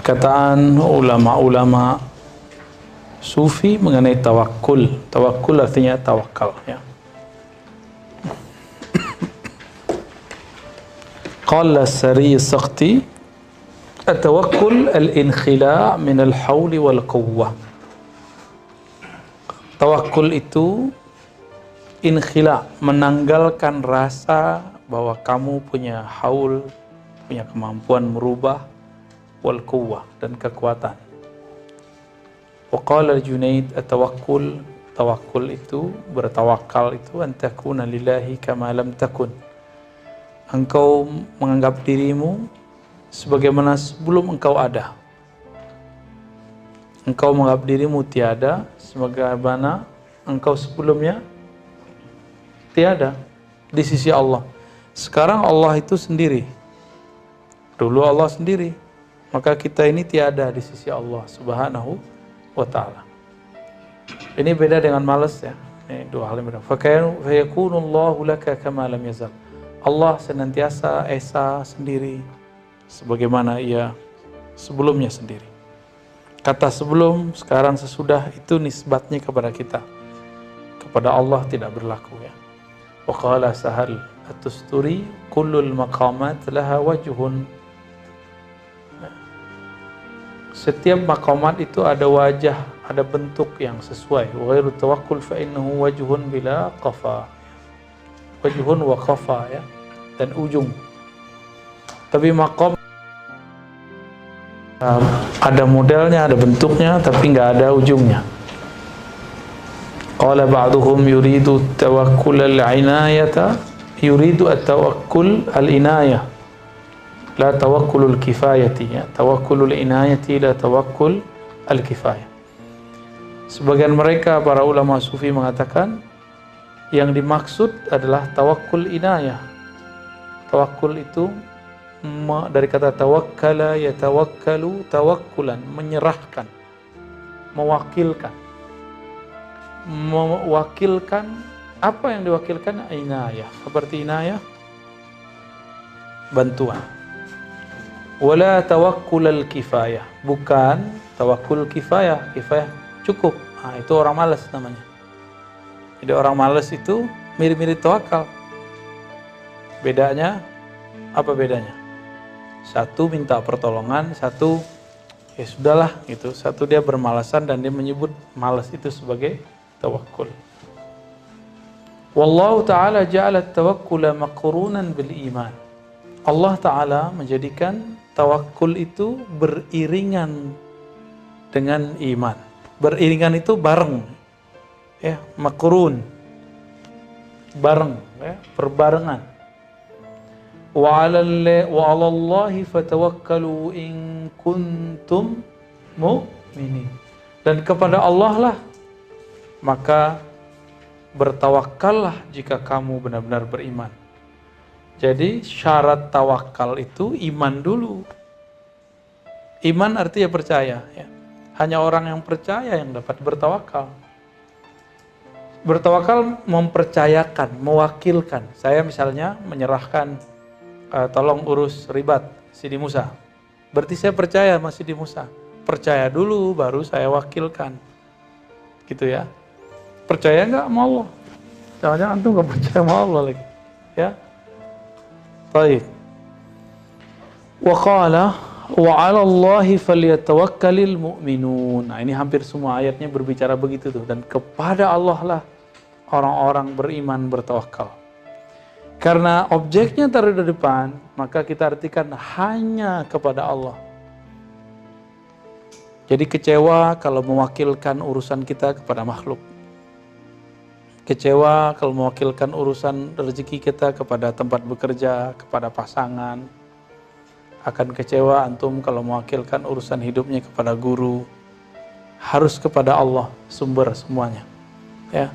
perkataan ulama-ulama sufi mengenai tawakul. Tawakul artinya tawakal, ya. Qala Sari Sakti, at-tawakkul al-inkhila' min al-hawl wal quwwah. Tawakul itu inkhila', menanggalkan rasa bahwa kamu punya haul, punya kemampuan merubah, wal quwwah, dan kekuatan. Wa qala Junaid, at-tawakkul, tawakul itu, bertawakal itu, an takuna lillahi kama lam takun. Engkau menganggap dirimu sebagaimana sebelum engkau ada. Engkau menganggap dirimu tiada sebagaimana engkau sebelumnya tiada di sisi Allah. Sekarang Allah itu sendiri. Dulu Allah sendiri. Maka kita ini tiada di sisi Allah Subhanahu wa ta'ala. Ini beda dengan malas, ya. Ini dua hal yang beda. Fayakunullahu laka kama lam yazal. Allah senantiasa esa sendiri sebagaimana ia sebelumnya sendiri. Kata sebelum, sekarang, sesudah itu nisbatnya kepada kita. Kepada Allah tidak berlaku, ya. Wa qala Sahal at-Tusturi, kullul maqamat laha wajhun. Setiap maqamat itu ada wajah, ada bentuk yang sesuai. Wa ghairu tawakkul fa innahu wajhun bila qafa. Wajhun wa qafa, ya, dan ujung. Tapi maqam ada modelnya, ada bentuknya, tapi nggak ada ujungnya. Qala ba'duhum yuridu tawakkul al-inayata, yuridu at-tawakkul al-inayah, la tawakkulul kifayati, ya. Tawakkulul inayati la tawakkul al-kifayah. Sebagian mereka, para ulama sufi, mengatakan yang dimaksud adalah tawakkul inayah. Tawakkul itu dari kata tawakkala yatawakkalu tawakkulan, menyerahkan, mewakilkan. Mewakilkan, apa yang diwakilkan? Inayah. Seperti inayah, bantuan. Wala tawakkul al-kifayah, bukan tawakkul kifayah. Kifayah cukup. Nah, itu orang malas namanya. Jadi orang malas itu mirip-mirip tawakal. Bedanya, apa bedanya? Satu minta pertolongan, satu ya sudahlah gitu. Satu dia bermalasan dan dia menyebut malas itu sebagai tawakkul. Wallahu ta'ala ja'ala tawakkula maqrunan bil iman. Allah Ta'ala menjadikan tawakkul itu beriringan dengan iman. Beriringan itu bareng, ya, maqrun, bareng, ya, berbarengan. Wa 'alallahi fatawakkalu in kuntum mu'minin. Dan kepada Allah lah maka bertawakallah jika kamu benar-benar beriman. Jadi syarat tawakal itu iman dulu. Iman artinya percaya, ya. Hanya orang yang percaya yang dapat bertawakal. Bertawakal mempercayakan, mewakilkan. Saya misalnya menyerahkan, tolong urus ribat Sidi Musa. Berarti saya percaya sama Sidi Musa. Percaya dulu baru saya wakilkan. Gitu, ya. Percaya nggak sama Allah? Jangan-jangan antum nggak percaya sama Allah lagi, ya. Baik. Wa qala wa 'alallahi falyatawakkalul mu'minun. Nah, ini hampir semua ayatnya berbicara begitu tuh. Dan kepada Allah lah orang-orang beriman bertawakal. Karena objeknya taruh di depan, maka kita artikan hanya kepada Allah. Jadi kecewa kalau mewakilkan urusan kita kepada makhluk. Kecewa kalau mewakilkan urusan rezeki kita kepada tempat bekerja, kepada pasangan. Akan kecewa antum kalau mewakilkan urusan hidupnya kepada guru. Harus kepada Allah sumber semuanya, ya.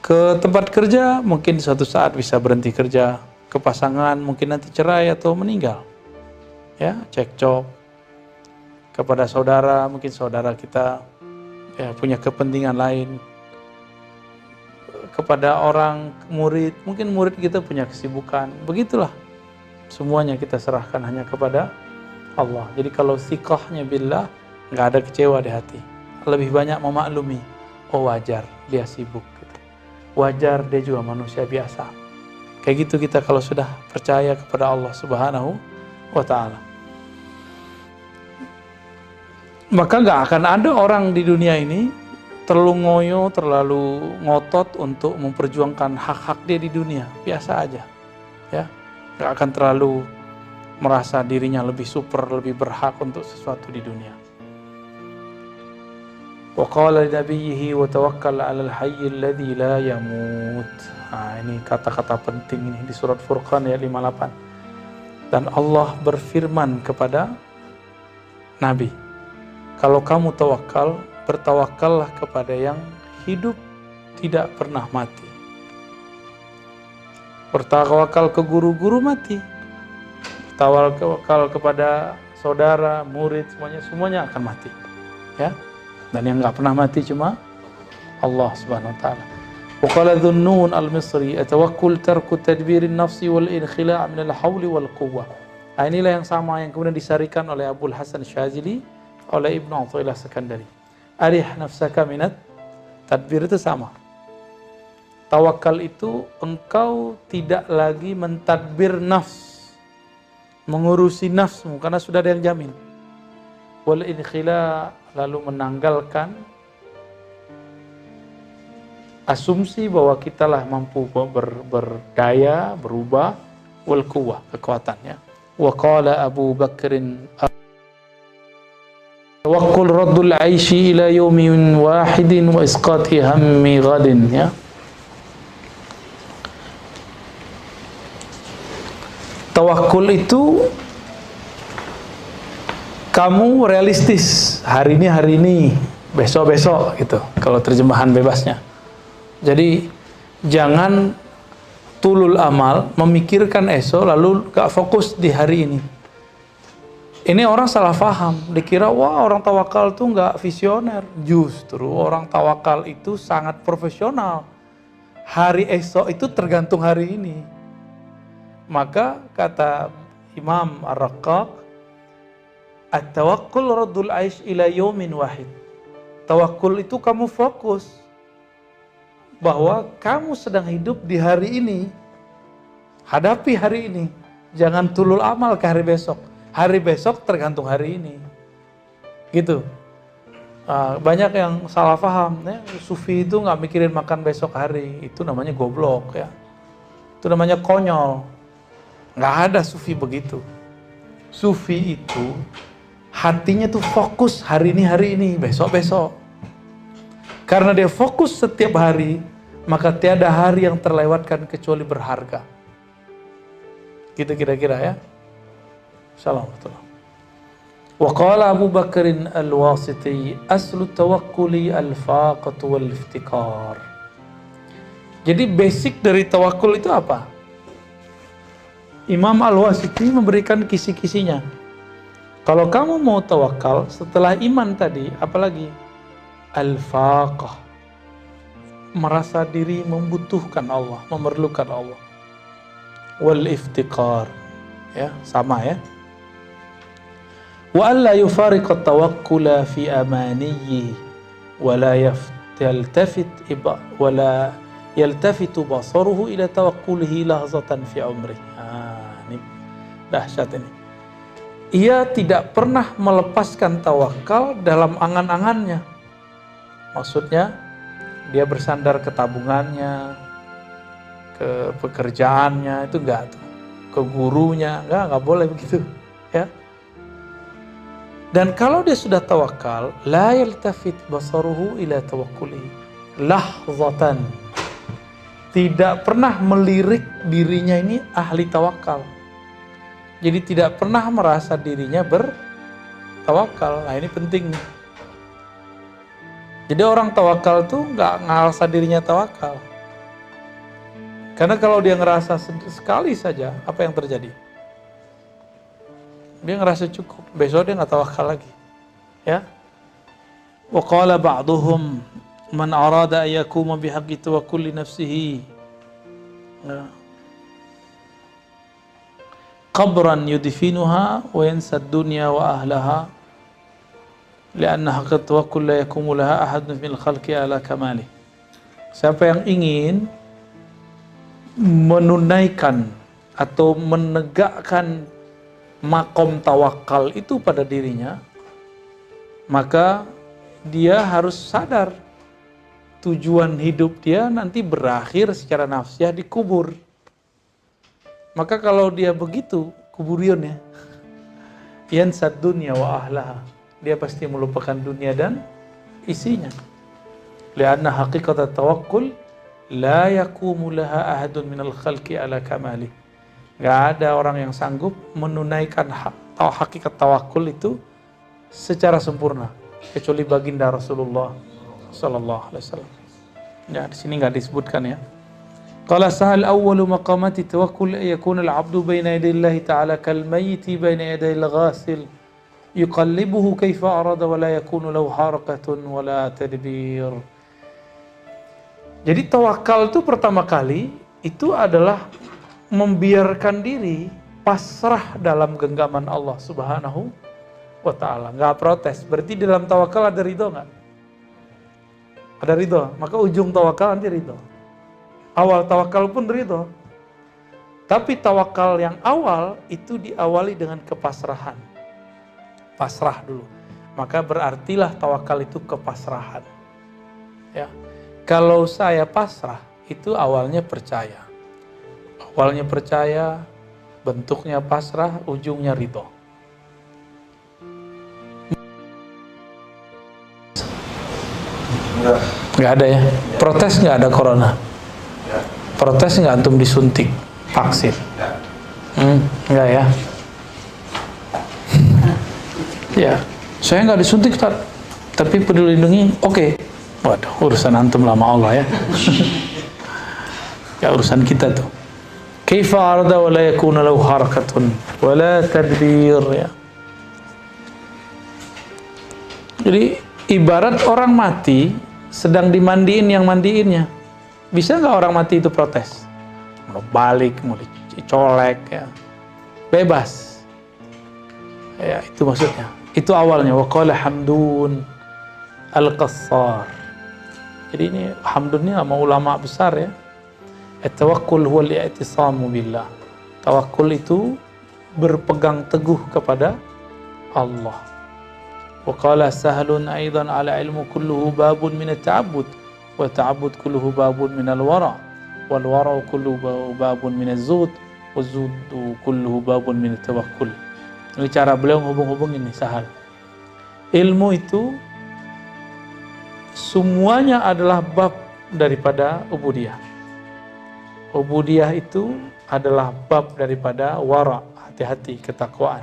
Ke tempat kerja mungkin suatu saat bisa berhenti kerja. Ke pasangan mungkin nanti cerai atau meninggal, ya, cekcok. Kepada saudara, mungkin saudara kita, ya, punya kepentingan lain. Kepada orang murid, mungkin murid kita punya kesibukan. Begitulah, semuanya kita serahkan hanya kepada Allah. Jadi kalau thiqahnya billah, nggak ada kecewa di hati. Lebih banyak memaklumi, oh wajar dia sibuk gitu. Wajar dia juga manusia biasa. Kayak gitu kita kalau sudah percaya kepada Allah Subhanahu wa ta'ala. Maka nggak akan ada orang di dunia ini terlalu ngoyo, terlalu ngotot untuk memperjuangkan hak-hak dia di dunia. Biasa aja, ya. Nggak akan terlalu merasa dirinya lebih super, lebih berhak untuk sesuatu di dunia. Wa qala li nabiyhi wa tawakkal 'alal hayyil ladzi la yamut. Nah, ini kata-kata penting ini di surat Furqan ayat 58. Dan Allah berfirman kepada Nabi, kalau kamu tawakal, bertawakallah kepada yang hidup tidak pernah mati. Bertawakal ke guru-guru mati. Tawakal kepada saudara, murid, semuanya akan mati, ya. Dan yang nggak pernah mati cuma Allah Subhanahu wa taala. Wa qala Dhunnun al-Misri, atawakkul tarku tadbirin nafsi wal inkhila' min al-hauli wal quwwah. Nah, inilah yang sama yang kemudian disarikan oleh Abul Hasan Syazili, oleh Ibnu Athaillah Sekandari. Arih nafsaka minat tadbir, itu sama. Tawakal itu engkau tidak lagi mentadbir nafs, mengurusi nafsmu karena sudah ada yang jamin. Wal inkhila, lalu menanggalkan asumsi bahwa kitalah mampu berdaya, berubah, wal quwwah, kekuatannya. Wa qala Abu Bakrin, tawakkul raddul aishi ila yaumin wahidin wa isqati hammi ghadin, ya. Tawakkul itu kamu realistis, hari ini, besok gitu, kalau terjemahan bebasnya. Jadi jangan tulul amal, memikirkan esok lalu gak fokus di hari ini. Ini orang salah paham, dikira wah orang tawakal tuh gak visioner. Justru orang tawakal itu sangat profesional. Hari esok itu tergantung hari ini. Maka kata Imam Ar-Raqqaq, at-tawakkul raddul aish ila yaumin wahid. Tawakul itu kamu fokus bahwa kamu sedang hidup di hari ini. Hadapi hari ini. Jangan tulul amal ke hari besok. Hari besok tergantung hari ini. Gitu. Banyak yang salah paham, ya. Sufi itu nggak mikirin makan besok hari. Itu namanya goblok, ya. Itu namanya konyol. Nggak ada sufi begitu. Sufi itu hatinya tuh fokus hari ini, besok. Karena dia fokus setiap hari, maka tiada hari yang terlewatkan kecuali berharga. Gitu kira-kira, ya. Assalamualaikum. Wa qala Abu Bakrin al-Wasiti, aslu tawakkuli al-faqatu wal-iftikar. Jadi basic dari tawakul itu apa? Imam Al-Wasiti memberikan kisi-kisinya. Kalau kamu mau tawakal, setelah iman tadi, apalagi? Al-faqah. Merasa diri membutuhkan Allah, memerlukan Allah. Wal-iftiqar. Ya, sama, ya. Wa alla yufariqa tawakkula fi amanihi wa la yaltafitu basaruhu ila tawakkulihi lahzatan fi umrihi. Ini dahsyat ini. Ia tidak pernah melepaskan tawakal dalam angan-angannya. Maksudnya dia bersandar ke tabungannya, ke pekerjaannya, itu enggak tuh. Ke gurunya, enggak boleh begitu, ya. Dan kalau dia sudah tawakal, la yaltafit basaruhu ila tawakkulihi lahzatan. Tidak pernah melirik dirinya ini ahli tawakal. Jadi tidak pernah merasa dirinya bertawakal. Nah, ini penting nih. Jadi orang tawakal tuh nggak ngerasa dirinya tawakal. Karena kalau dia ngerasa sekali saja, apa yang terjadi? Dia ngerasa cukup. Besok dia nggak tawakal lagi. Ya. Wa qala ba'duhum man arada an yakuma bihaqqi tawakkuli nafsihi qabran yudfinuha wa yansa ad-dunya wa ahlaha li'anna haqqat tawakkul la yakumu laha ahadun fil khalqi ala kamali. Siapa yang ingin menunaikan atau menegakkan makom tawakal itu pada dirinya, maka dia harus sadar tujuan hidup dia nanti berakhir secara nafsiah di kubur. Maka kalau dia begitu, kuburionnya yansad dunya wa ahlaha, dia pasti melupakan dunia dan isinya. Lianna haqiqat tawakkul la yakumu laha ahadun minal khalqi ala kamali. Gak ada orang yang sanggup menunaikan hakikat tawakul itu secara sempurna kecuali baginda Rasulullah sallallahu alaihi wasallam. Ya, di sini nggak disebutkan ya. Qala sahal awwalu maqamati tawakkul yakuna al-'abdu baina yaday Allah ta'ala kal mayyiti baina yaday al-ghasil yuqallibuhu kaifa arada wa la yakunu lahu harakatun wa la tadbir. Jadi tawakal itu pertama kali itu adalah membiarkan diri pasrah dalam genggaman Allah Subhanahu wa ta'ala, nggak protes. Berarti dalam tawakal ada ridho nggak? Ada ridho, maka ujung tawakal nanti ridho. Awal tawakal pun ridho. Tapi tawakal yang awal itu diawali dengan kepasrahan. Pasrah dulu. Maka berartilah tawakal itu kepasrahan. Ya. Kalau saya pasrah, itu awalnya percaya. Awalnya percaya, bentuknya pasrah, ujungnya ridho. Nggak ada ya? Protes nggak ada corona? Protes nggak antum disuntik vaksin? Nggak ya? Ya, saya nggak disuntik tapi Peduli Lindungi oke. Waduh, urusan antum lama Allah ya. Ya urusan kita tuh. Kaifa arada wa la yakuna lahu harakatun wa la tadbir ya. Jadi ibarat orang mati sedang dimandiin yang mandiinnya. Bisa nggak orang mati itu protes? Mau balik, mau dicolek ya. Bebas. Ya, itu maksudnya. Itu awalnya wa qala Hamdun Al-Qassar. Jadi ini Hamdun ini sama ulama besar ya. At-tawakkul huwa al-i'tisamu billah. Tawakkul itu berpegang teguh kepada Allah. Wa qala Sahlun aidan ala ilmu kulluhu babun min at-ta'abbud wa ta'abbud kulluhu babun min al-wara' wal wara' kulluhu babun min az-zuhd wa az-zuhd kulluhu babun min at-tawakkul. Ini cara beliau menghubung-hubung ini Sahal. Ilmu itu semuanya adalah bab daripada ubudiyah. Ubudiyah itu adalah bab daripada wara, hati-hati, ketakwaan.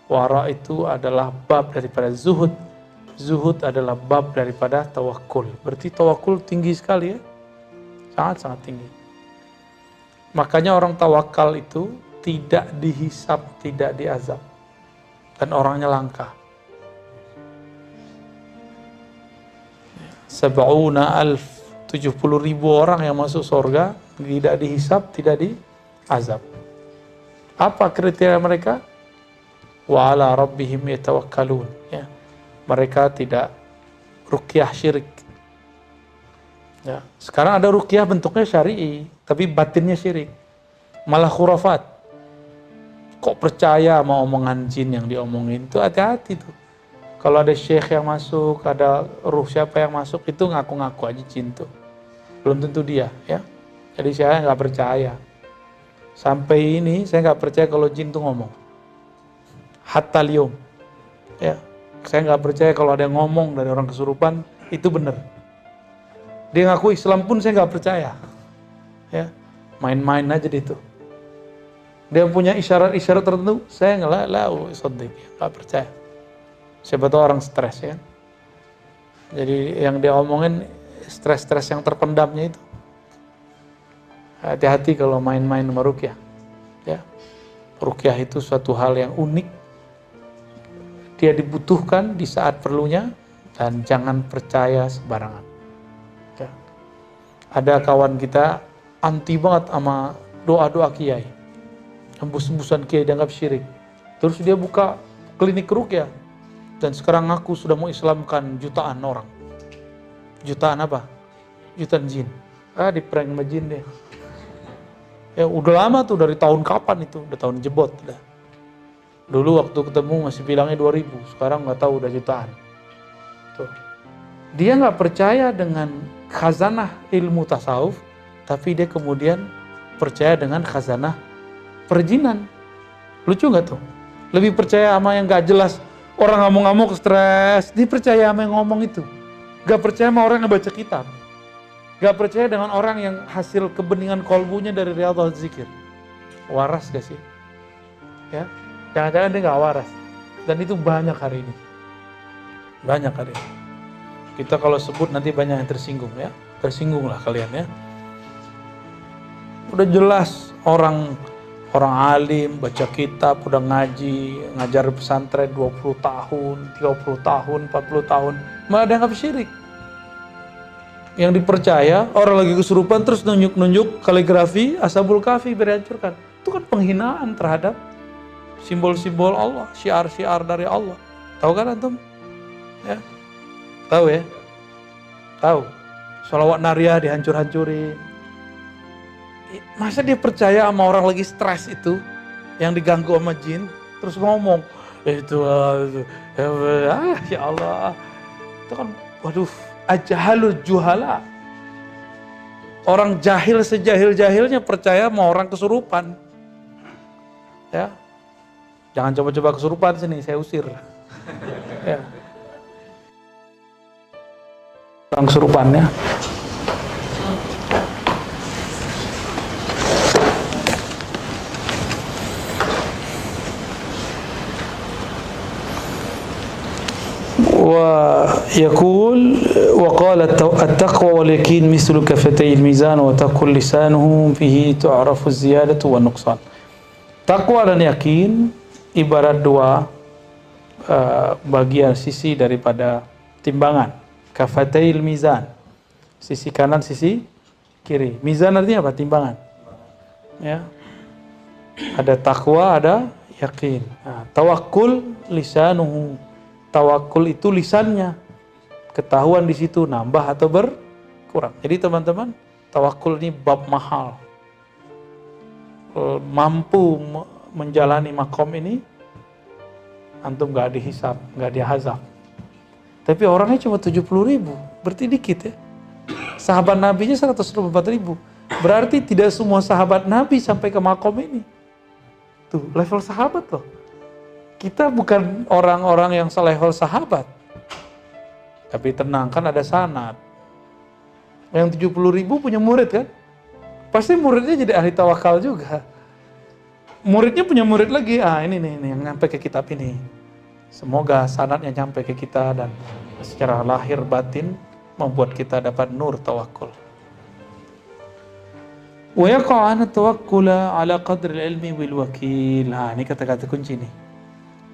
Wara itu adalah bab daripada zuhud. Zuhud adalah bab daripada tawakkul. Berarti tawakkul tinggi sekali ya. Sangat-sangat tinggi. Makanya orang tawakal itu tidak dihisab, tidak diazab. Dan orangnya langka. 70.000 orang yang masuk surga tidak dihisab, tidak diazab. Apa kriteria mereka? Wa ala rabbihim yatawakkalun ya. Mereka tidak ruqyah syirik. Ya, sekarang ada ruqyah bentuknya syar'i, tapi batinnya syirik. Malah khurafat. Kok percaya sama omongan jin yang diomongin? Itu hati-hati tuh. Kalau ada syekh yang masuk, ada ruh siapa yang masuk, itu ngaku-ngaku aja jin tuh. Belum tentu dia ya. Jadi saya nggak percaya. Sampai ini saya nggak percaya kalau jin tuh ngomong. Hatta liyum. Ya, saya nggak percaya kalau ada yang ngomong dari orang kesurupan itu benar. Dia ngaku Islam pun saya nggak percaya. Ya, main-main aja itu. Dia punya isyarat-isyarat tertentu, saya nggak percaya. Siapa tahu orang stres ya. Jadi yang dia omongin stres-stres yang terpendamnya itu. Hati-hati kalau main-main sama ruqyah. Ya. Ruqyah itu suatu hal yang unik. Dia dibutuhkan di saat perlunya dan jangan percaya sembarangan. Ya. Ada kawan kita anti banget sama doa-doa kiai. hembus-hembusan kiai dianggap syirik. Terus dia buka klinik ruqyah. Dan sekarang aku sudah mau Islamkan jutaan orang. Jutaan apa? Jutaan jin. Di prank sama jin deh. Ya udah lama tuh, dari tahun kapan itu? Udah tahun jebot udah. Dulu waktu ketemu masih bilangnya 2000, sekarang nggak tahu udah jutaan. Tuh. Dia nggak percaya dengan khazanah ilmu tasawuf, tapi dia kemudian percaya dengan khazanah perjinan. Lucu nggak tuh? Lebih percaya sama yang nggak jelas. Orang ngamuk-ngamuk stres, dia percaya sama yang ngomong itu. Nggak percaya sama orang yang baca kitab. Nggak percaya dengan orang yang hasil kebeningan kolbunya dari Riyadhal Zikir. Waras gak sih? Ya, jangan-jangan dia nggak waras. Dan itu banyak hari ini. Banyak hari ini. Kita kalau sebut nanti banyak yang tersinggung ya. Tersinggung lah kalian ya. Udah jelas orang alim, baca kitab, udah ngaji, ngajar pesantren 20 tahun, 30 tahun, 40 tahun, malah dianggap syirik. Yang dipercaya, orang lagi kesurupan terus nunjuk-nunjuk kaligrafi, Ashabul Kahfi dihancurkan. Itu kan penghinaan terhadap simbol-simbol Allah, syiar-syiar dari Allah. Tahu kan antum? Ya. Tahu ya? Tahu. Sholawat Nariyah dihancur-hancurin. Masa dia percaya sama orang lagi stres itu, yang diganggu sama jin, terus ngomong, ya Allah. Itu kan, waduh, ajahalul juhala. Orang jahil sejahil-jahilnya percaya sama orang kesurupan. Ya. Jangan coba-coba kesurupan sini, saya usir. Ya. Orang kesurupannya. ويقول وقال التقوى واليقين مثل كفتي الميزان وتقول لسانه به تعرف الزيادة والنقصان. Takwa dan yakin ibarat dua bagian sisi daripada timbangan. Kafatayil mizan, sisi kanan, sisi kiri. Mizan artinya apa? Timbangan. Ya. Ada takwa, ada yakin. Nah, tawakkul lisanuhu. Tawakul itu lisannya. Ketahuan di situ nambah atau berkurang. Jadi teman-teman, tawakul ini bab mahal. Mampu menjalani makom ini, antum gak dihisab, gak dihazab. Tapi orangnya cuma 70.000, berarti dikit ya. Sahabat Nabi-nya 124.000. Berarti tidak semua sahabat Nabi sampai ke makom ini. Tuh, level sahabat loh. Kita bukan orang-orang yang selevel sahabat. Tapi tenang, kan ada sanad. Yang 70.000 punya murid kan? Pasti muridnya jadi ahli tawakal juga. Muridnya punya murid lagi. Ini yang nyampe ke kitab ini. Semoga sanadnya nyampe ke kita dan secara lahir batin membuat kita dapat nur tawakul. Wa yaqa'ana tawakkula ala qadri ilmi wal wakil. Ini kata-kata kunci nih.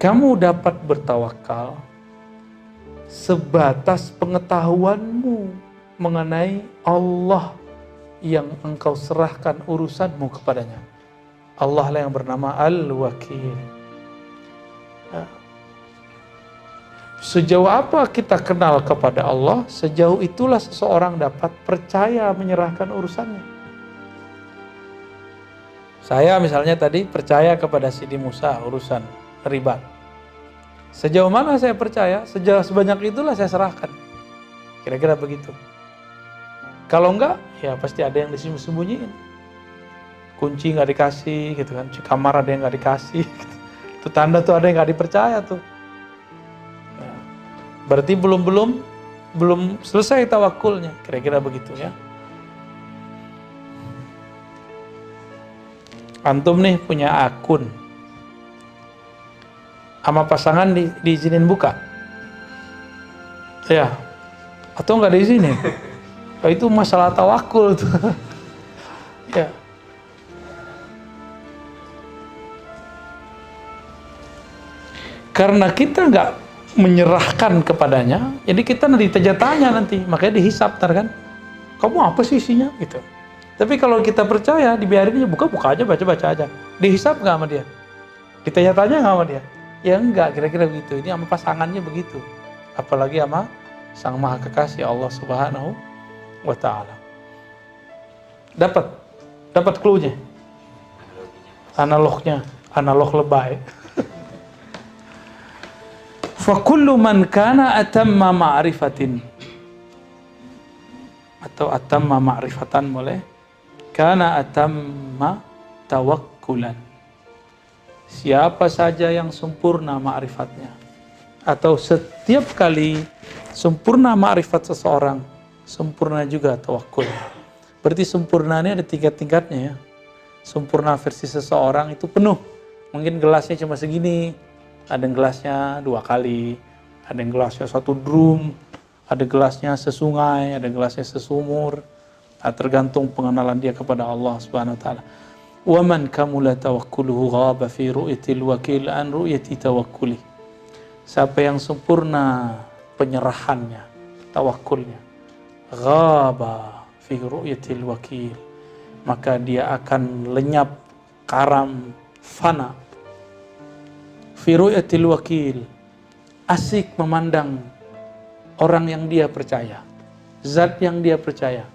Kamu dapat bertawakal sebatas pengetahuanmu mengenai Allah yang engkau serahkan urusanmu kepadanya. Allah lah yang bernama Al-Wakil. Sejauh apa kita kenal kepada Allah, sejauh itulah seseorang dapat percaya menyerahkan urusannya. Saya misalnya tadi percaya kepada Sidi Musa urusan ribat. Sejauh mana saya percaya, sejauh sebanyak itulah saya serahkan. Kira-kira begitu. Kalau enggak, ya pasti ada yang disembunyiin. Kunci nggak dikasih, gitu kan. Kamar ada yang nggak dikasih. Itu tanda tuh ada yang nggak dipercaya tuh. Ya. Berarti belum selesai tawakulnya. Kira-kira begitu ya. Antum nih punya akun. Sama pasangan diizinin buka. Ya. Atau nggak diizinin. Itu masalah tawakul tuh. Ya. Karena kita nggak menyerahkan kepadanya, jadi kita nanti tanya nanti, makanya dihisap kan. Kamu apa sih isinya? Gitu. Tapi kalau kita percaya, dibiarin aja, buka aja, baca aja. Dihisap nggak sama dia? Ditanya-tanya nggak sama dia? Ya enggak, kira-kira begitu. Ini sama pasangannya begitu. Apalagi sama Sang Maha Kekasih Allah Subhanahu wa Ta'ala. Dapat clue-nya. Analog lebay. Fa kullu man kana atamma ma'rifatin atau atamma ma'rifatan boleh. Kana atamma tawakkulan. Siapa saja yang sempurna ma'rifatnya atau setiap kali sempurna ma'rifat seseorang, sempurna juga tawakkul. Berarti sempurna ini ada tingkat-tingkatnya ya. Sempurna versi seseorang itu penuh. Mungkin gelasnya cuma segini, ada yang gelasnya 2 kali, ada yang gelasnya 1 drum, ada gelasnya sesungai, ada gelasnya sesumur. Tergantung pengenalan dia kepada Allah Subhanahu wa taala. Wa man kamula tawakkuluhu ghaba fi ru'yatil wakil an ru'yati tawakkuli. Siapa yang sempurna penyerahannya, tawakkulnya, ghaba fi ru'yatil wakil, maka dia akan lenyap, karam, fana. Fi ru'yatil wakil, asik memandang orang yang dia percaya, zat yang dia percaya,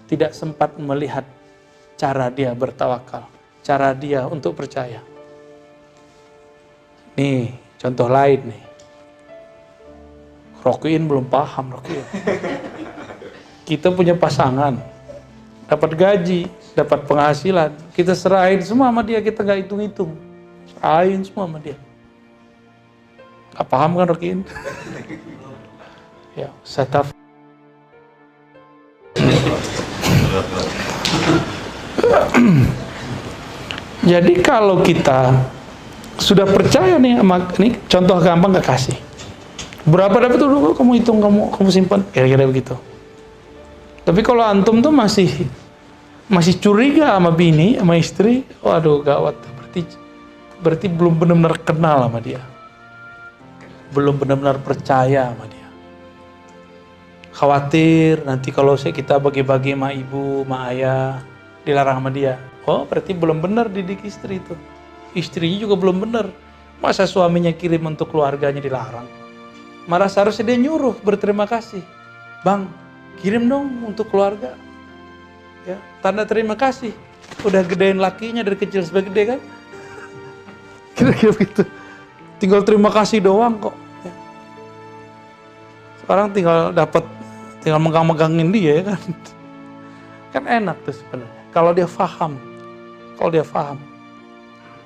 tidak sempat melihat cara dia bertawakal, cara dia untuk percaya. Nih, contoh lain nih. Rokiin belum paham, Rokiin. Kita punya pasangan, dapat gaji, dapat penghasilan, kita serahin semua sama dia, kita nggak hitung-hitung. Serahin semua sama dia. Gak paham kan, Rokiin? Ya, sataf. Jadi kalau kita sudah percaya nih sama ini, contoh gampang gak kasih. Berapa dapat dulu kamu hitung, kamu simpan, kira-kira begitu. Tapi kalau antum tuh masih curiga sama bini, sama istri, waduh gawat. Berarti belum benar-benar kenal sama dia. Belum benar-benar percaya sama dia. Khawatir nanti kalau kita bagi-bagi sama ibu, sama ayah, dilarang sama dia. Oh, berarti belum benar didik istri itu. Istrinya juga belum benar. Masa suaminya kirim untuk keluarganya dilarang? Malah seharusnya dia nyuruh, berterima kasih. Bang, kirim dong untuk keluarga. Ya, tanda terima kasih. Udah gedein lakinya dari kecil sampai gede kan? Kira-kira begitu. Tinggal terima kasih doang kok. Ya. Sekarang tinggal megang-megangin dia ya kan. Kan enak tuh sebenarnya. Kalau dia paham.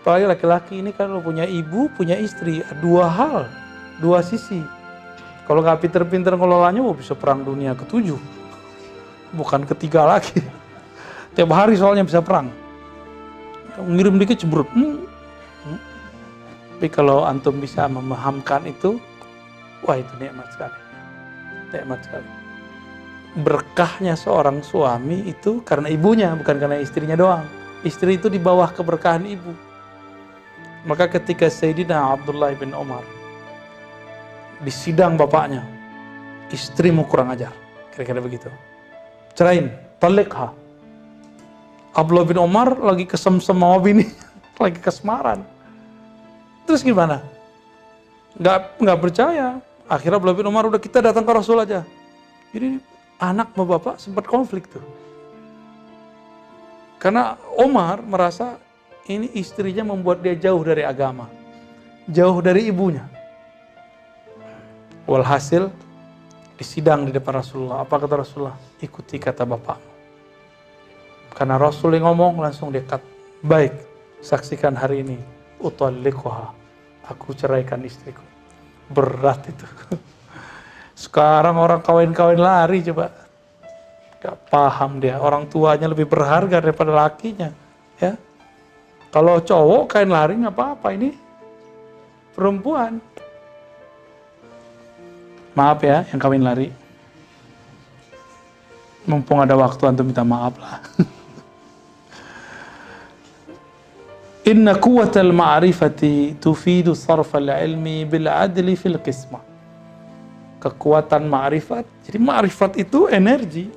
Apalagi laki-laki ini kalau punya ibu, punya istri, 2 hal, 2 sisi. Kalau nggak pinter-pinter ngelolanya, bisa perang dunia ke-7. Bukan ke-3 lagi. Tiap hari soalnya bisa perang. Ngirim dikit cebrut. Tapi kalau antum bisa memahamkan itu, wah itu nikmat sekali. Nikmat sekali. Berkahnya seorang suami itu karena ibunya, bukan karena istrinya doang. Istri itu di bawah keberkahan ibu. Maka ketika Sayyidina Abdullah bin Umar disidang bapaknya, istrimu kurang ajar, kira-kira begitu. Cerain, talikha. Abdullah bin Umar lagi kesem-sem sama bini, lagi kasmaran. Terus gimana? Nggak percaya. Akhirnya Abdullah bin Umar udah, kita datang ke Rasul aja. Jadi anak sama bapak sempat konflik tuh. Karena Umar merasa ini istrinya membuat dia jauh dari agama, jauh dari ibunya. Walhasil disidang di depan Rasulullah. Apa kata Rasulullah? Ikuti kata bapakmu. Karena Rasul yang ngomong langsung dekat. Baik, saksikan hari ini. Utalliquha. Aku ceraikan istriku. Berat itu. Sekarang orang kawin-kawin lari coba. Gak paham dia. Orang tuanya lebih berharga daripada lakinya. Ya. Kalau cowok kain lari nggak apa-apa, ini perempuan. Maaf ya yang kawin lari. Mumpung ada waktu antum minta maaf lah. Inna quwwatal ma'rifati tufidu sarfal ilmi bil adli fil qismah. Kekuatan ma'rifat. Jadi ma'rifat itu energi.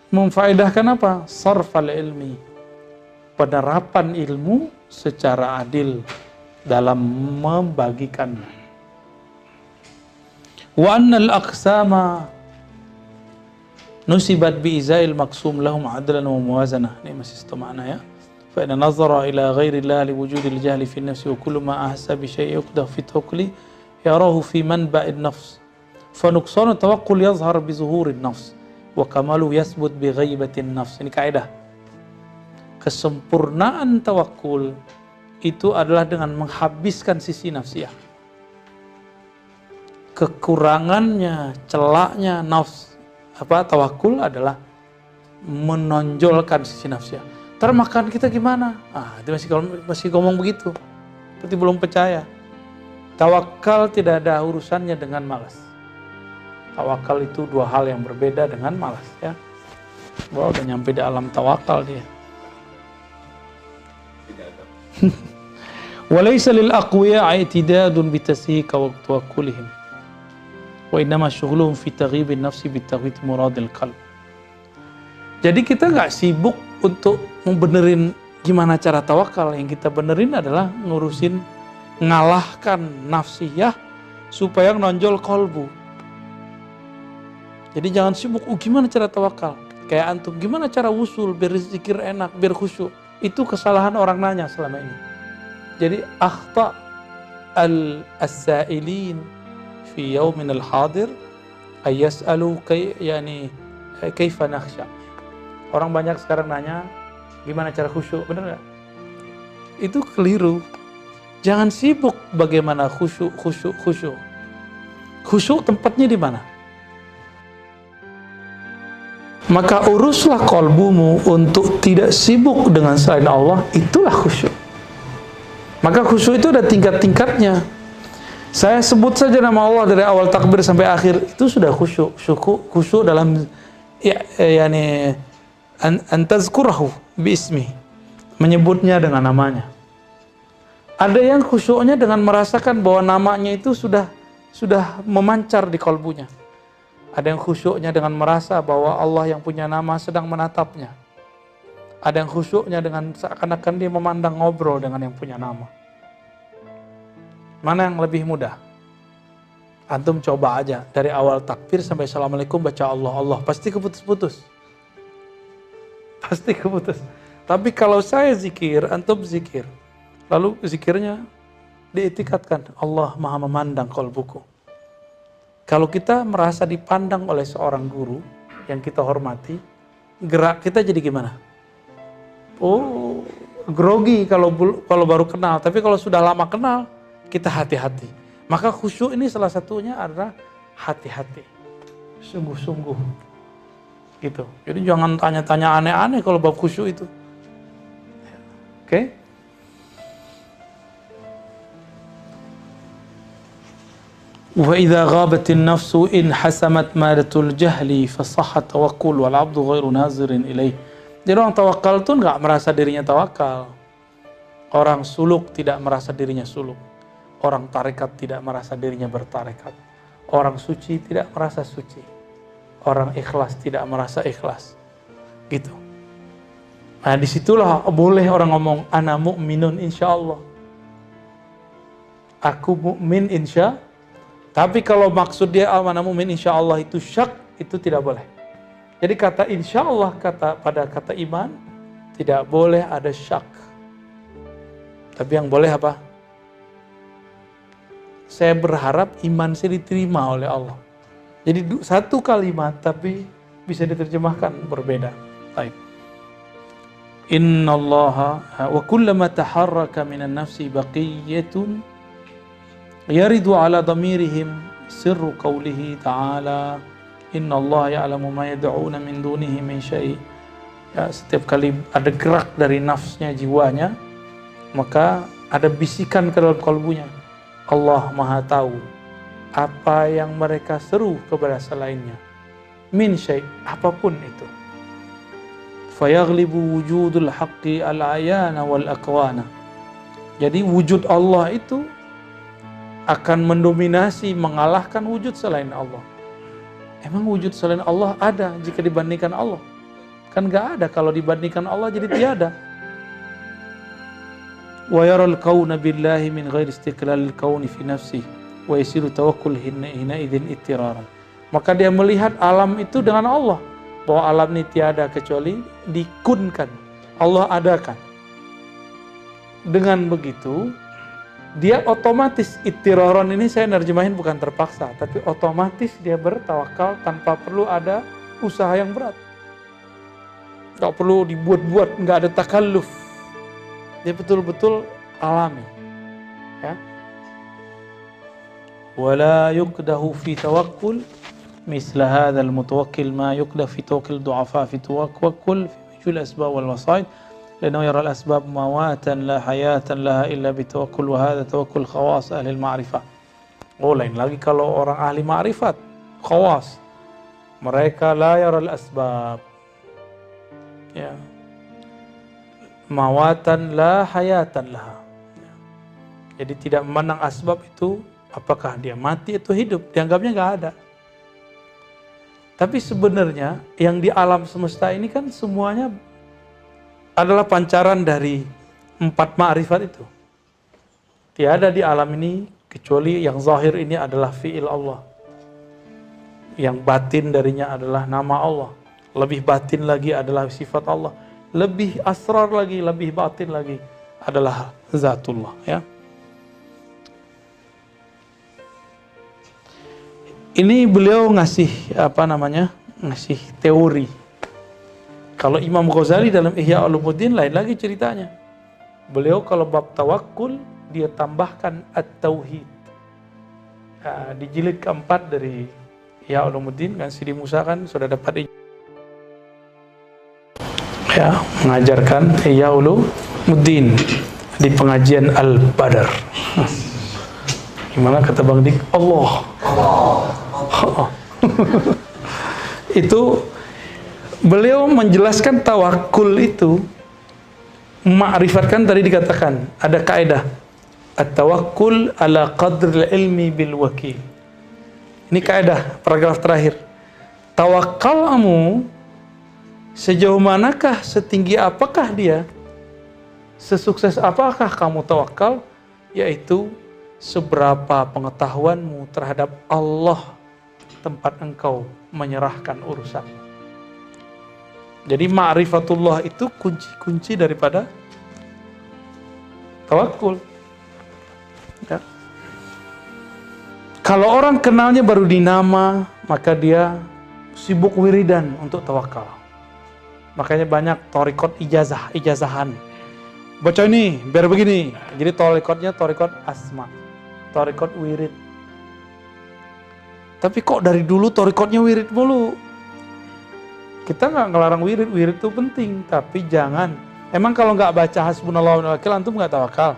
Memfaedahkan apa? Sarfal ilmi. penerapan ilmu secara adil dalam membagikannya. Wa annal aqsama nusibat bi'izail maqsum lahum adlan wa muwazanah. Ini masih satu makna ya. Fa inna nazara ila ghairi Allah li wujudil jahli fi nafsi wa kullu ma ahsa bi syai'in yuqdah fi tawakuli yarahu fi manba'in nafs. Fa nuqsanu tawakkul yazhar bi zuhurin nafs wa kamalu yasbut bi ghaibatin nafs. Ini kaidah. Kesempurnaan tawakul itu adalah dengan menghabiskan sisi nafsiyah. Kekurangannya, celaknya nafs tawakul adalah menonjolkan sisi nafsiyah. Termakan kita gimana? Itu masih ngomong begitu. Berarti belum percaya. Tawakal tidak ada urusannya dengan malas. Tawakal itu dua hal yang berbeda dengan malas ya. Wah, udah nyampe di alam tawakal dia. Walaysa lil aqwiya i'tidadun bi tasyiq wa tawakkulihim. Wa innama syughluhum fi taghibin nafsi bi taghwid muradil qalb. Jadi kita nggak sibuk untuk membenerin gimana cara tawakal. Yang kita benerin adalah ngurusin ngalahkan nafsiyah supaya nonjol kolbu. Jadi jangan sibuk, gimana cara tawakal? Kayak antum, gimana cara wusul biar zikir enak, biar khusyuk? Itu kesalahan orang nanya selama ini. Jadi akhta as-sa'ilin fi yaumin al-hadir ayas'alu kaifa nakhsha. Orang banyak sekarang nanya, gimana cara khusyuk? Benar nggak? Itu keliru. Jangan sibuk bagaimana khusyuk. Khusyuk tempatnya di mana? Maka uruslah kolbumu untuk tidak sibuk dengan selain Allah, itulah khusyuk. Maka khusyuk itu ada tingkat-tingkatnya. Saya sebut saja nama Allah dari awal takbir sampai akhir, itu sudah khusyuk. Khusyuk dalam antazkurahu biismi, menyebutnya dengan namanya. Ada yang khusyuknya dengan merasakan bahwa namanya itu sudah memancar di kolbunya. Ada yang khusyuknya dengan merasa bahwa Allah yang punya nama sedang menatapnya. Ada yang khusyuknya dengan seakan-akan dia memandang ngobrol dengan yang punya nama. Mana yang lebih mudah? Antum coba aja dari awal takbir sampai assalamualaikum baca Allah, pasti keputus-putus. Pasti keputus. Tapi kalau saya zikir, antum zikir, lalu zikirnya diitikatkan, Allah maha memandang qalbuku. Kalau kita merasa dipandang oleh seorang guru yang kita hormati, gerak kita jadi gimana? Oh, grogi kalau baru kenal. Tapi kalau sudah lama kenal, kita hati-hati. Maka khusyuk ini salah satunya adalah hati-hati, sungguh-sungguh, gitu. Jadi jangan tanya-tanya aneh-aneh kalau bab khusyuk itu. Oke? Wa idza ghabatin nafsu in hasamat madatul jahli fa sahha tawakkul wal 'abdu ghairu nazirin ilaih. Jadi orang tawakal itu enggak merasa dirinya tawakal. Orang suluk tidak merasa dirinya suluk. Orang tarekat tidak merasa dirinya bertarekat. Orang suci tidak merasa suci. Orang ikhlas tidak merasa ikhlas. Gitu. Nah, disitulah boleh orang ngomong ana mu'minun insyaallah. Aku mukmin insya. Tapi kalau maksud dia ana mu'min insyaallah itu syak, itu tidak boleh. Jadi kata insyaallah pada kata iman tidak boleh ada syak. Tapi yang boleh apa? Saya berharap iman saya diterima oleh Allah. Jadi satu kalimat tapi bisa diterjemahkan berbeda. Baik. Innallaha wa kullama taharraka minan nafsi baqiyatun yaridu ala dhamirihim sirru qawlihi ta'ala innallaha ya'lamu ma yad'una min dunihi min syai'. Ya, setiap kali ada gerak dari nafsnya, jiwanya, maka ada bisikan ke dalam kalbunya. Allah Maha tahu apa yang mereka seru kepada selainnya. Min syai', apapun itu. Fayaghlibu wujudul haqqi al-ayana wal aqwana. Jadi wujud Allah itu akan mendominasi, mengalahkan wujud selain Allah. Emang wujud selain Allah ada jika dibandingkan Allah? Kan gak ada, kalau dibandingkan Allah jadi tiada. wa yaral kauna billahi min ghairi istiqlalil kauni fi nafsi wa yasiru tawakkul hina idzin ittiraran. Maka dia melihat alam itu dengan Allah, bahwa alam ini tiada kecuali dikunkan, Allah adakan. Dengan begitu dia otomatis, ittiraran ini saya nerjemahin bukan terpaksa, tapi otomatis dia bertawakal tanpa perlu ada usaha yang berat. Gak perlu dibuat-buat, gak ada takalluf. Dia betul-betul alami. Ya. Wala yuqdahu fi tawakkul misla hadzal mutawakkil ma yuqdah fi tawakkul du'afa fi tawakkul fi wujul asbab wal wasaid. لأنه يرى الأسباب مواتا لا حياة لها إلا بتوكل وهذا توكل خواص أهل المعرفة. Lain lagi kalau orang ahli ma'rifat, khawas, mereka la yaral asbab, ya, mawatan la hayatan laha. Jadi tidak memandang asbab itu apakah dia mati atau hidup, dianggapnya nggak ada. Tapi sebenarnya yang di alam semesta ini kan semuanya adalah pancaran dari 4 ma'rifat itu. Tiada di alam ini kecuali yang zahir ini adalah fi'il Allah. Yang batin darinya adalah nama Allah. Lebih batin lagi adalah sifat Allah. Lebih asrar lagi, lebih batin lagi adalah zatullah, ya. Ini beliau ngasih ngasih teori. Kalau Imam Ghazali dalam Ihya Ulumuddin lain lagi ceritanya. Beliau kalau bab tawakkul dia tambahkan at-tauhid. Di jilid keempat dari Ihya Ulumuddin kan Sidi Musa kan sudah dapat mengajarkan Ihya Ulumuddin di pengajian Al-Badar. Gimana kata Bang Dik? Allah. Itu beliau menjelaskan tawakul itu, ma'rifatkan tadi dikatakan, ada kaidah at-tawakkul ala qadril ilmi bil wakil. Ini kaidah paragraf terakhir. Tawakkalmu sejauh manakah, setinggi apakah dia, sesukses apakah kamu tawakal, yaitu seberapa pengetahuanmu terhadap Allah tempat engkau menyerahkan urusanmu. Jadi ma'rifatullah itu kunci-kunci daripada tawakkul. Ya. Kalau orang kenalnya baru di nama, maka dia sibuk wiridan untuk tawakal. Makanya banyak thariqat ijazahan. Baca ini, biar begini. Jadi thariqatnya thariqat asma, thariqat wirid. Tapi kok dari dulu thariqatnya wirid mulu? Kita nggak ngelarang wirid itu penting, tapi jangan. Emang kalau nggak baca hasbunallahu wa ni'mal wakil, antum nggak tawakal?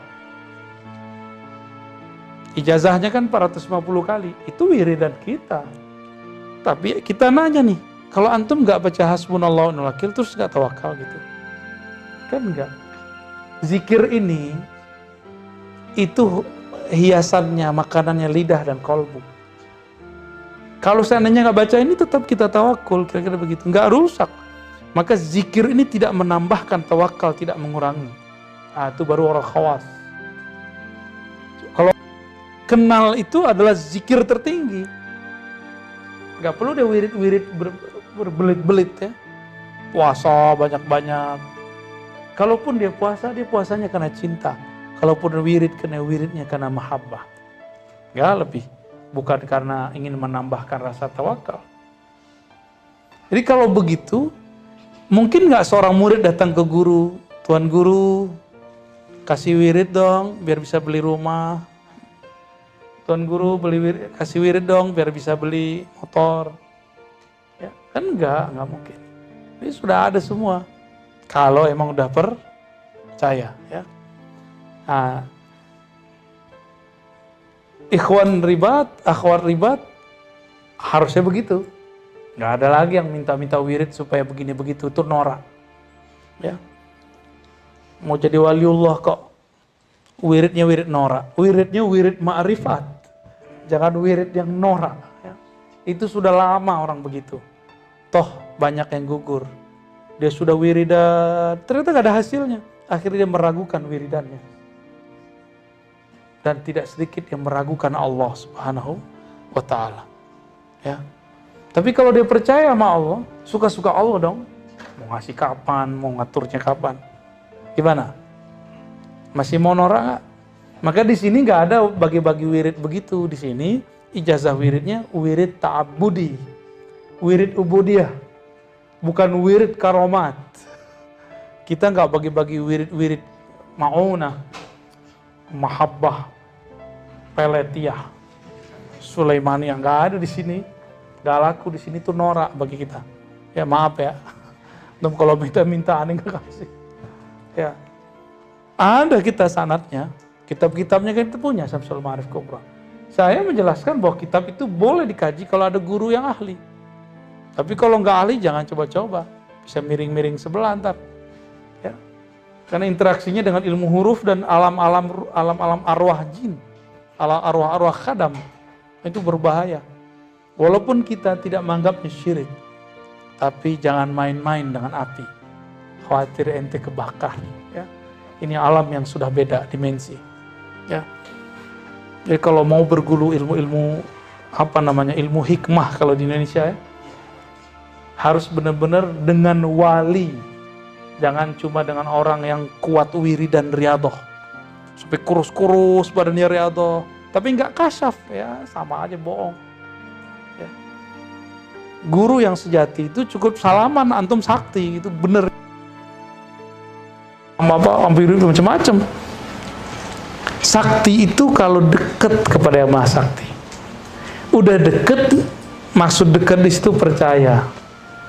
Ijazahnya kan 450 kali, itu wiridan kita. Tapi kita nanya nih, kalau antum nggak baca hasbunallahu wa ni'mal wakil, terus nggak tawakal gitu? Kan nggak. Zikir ini, itu hiasannya, makanannya lidah dan kolbu. Kalau seandainya nggak baca ini, tetap kita tawakul, kira-kira begitu. Nggak rusak. Maka zikir ini tidak menambahkan tawakal, tidak mengurangi. Nah, itu baru orang khawas. Kalau kenal itu adalah zikir tertinggi. Nggak perlu dia wirid-wirid berbelit-belit ya. Puasa banyak-banyak. Kalaupun dia puasanya karena cinta. Kalaupun wirid, wiridnya karena mahabbah. Nggak lebih. Bukan karena ingin menambahkan rasa tawakal. Jadi kalau begitu, mungkin nggak seorang murid datang ke guru, Tuan Guru, kasih wirid dong, biar bisa beli rumah. Tuan Guru kasih wirid dong, biar bisa beli motor. Ya, kan nggak mungkin. Ini sudah ada semua. Kalau emang udah percaya, ya. Nah, ikhwan ribat, akhwat ribat, harusnya begitu. Nggak ada lagi yang minta-minta wirid supaya begini begitu, itu norak. Ya. Mau jadi waliullah kok wiridnya wirid norak, wiridnya wirid ma'rifat. Jangan wirid yang norak. Ya. Itu sudah lama orang begitu. Toh banyak yang gugur. Dia sudah wiridan, ternyata nggak ada hasilnya. Akhirnya dia meragukan wiridannya. dan tidak sedikit yang meragukan Allah Subhanahu wa Ta'ala. Ya. Tapi kalau dia percaya sama Allah, suka-suka Allah dong. Mau ngasih kapan, mau ngaturnya kapan. Gimana? Masih mau norak nggak? Maka di sini nggak ada bagi-bagi wirid begitu. Di sini ijazah wiridnya wirid ta'abbudi, wirid ubudiyah, bukan wirid karomat. Kita nggak bagi-bagi wirid-wirid ma'unah, mahabbah, peletiyah, Sulaimaniyah, nggak ada di sini. Nggak laku di sini, tuh norak bagi kita. Ya maaf ya. Dan kalau minta aneh nggak kasih. Ya, ada kita sanadnya, kitab-kitabnya kan kita punya Syamsul Ma'arif Kubra. Saya menjelaskan bahwa kitab itu boleh dikaji kalau ada guru yang ahli. Tapi kalau nggak ahli jangan coba-coba, bisa miring-miring sebelah ntar. Ya. Karena interaksinya dengan ilmu huruf dan alam-alam arwah jin, arwah-arwah khadam, itu berbahaya. Walaupun kita tidak menganggapnya syirik, tapi jangan main-main dengan api. Khawatir ente kebakar. Ya. Ini alam yang sudah beda dimensi. Ya. Jadi kalau mau berguru ilmu-ilmu ilmu hikmah kalau di Indonesia ya, harus benar-benar dengan wali. Jangan cuma dengan orang yang kuat wiri dan riadoh. Sampai kurus-kurus badannya riadoh, tapi nggak kasyaf ya, sama aja bohong. Ya. Guru yang sejati itu cukup salaman antum sakti, itu bener. Macam-macam. Sakti itu kalau deket kepada yang Maha Sakti. Udah deket, maksud deket di situ percaya.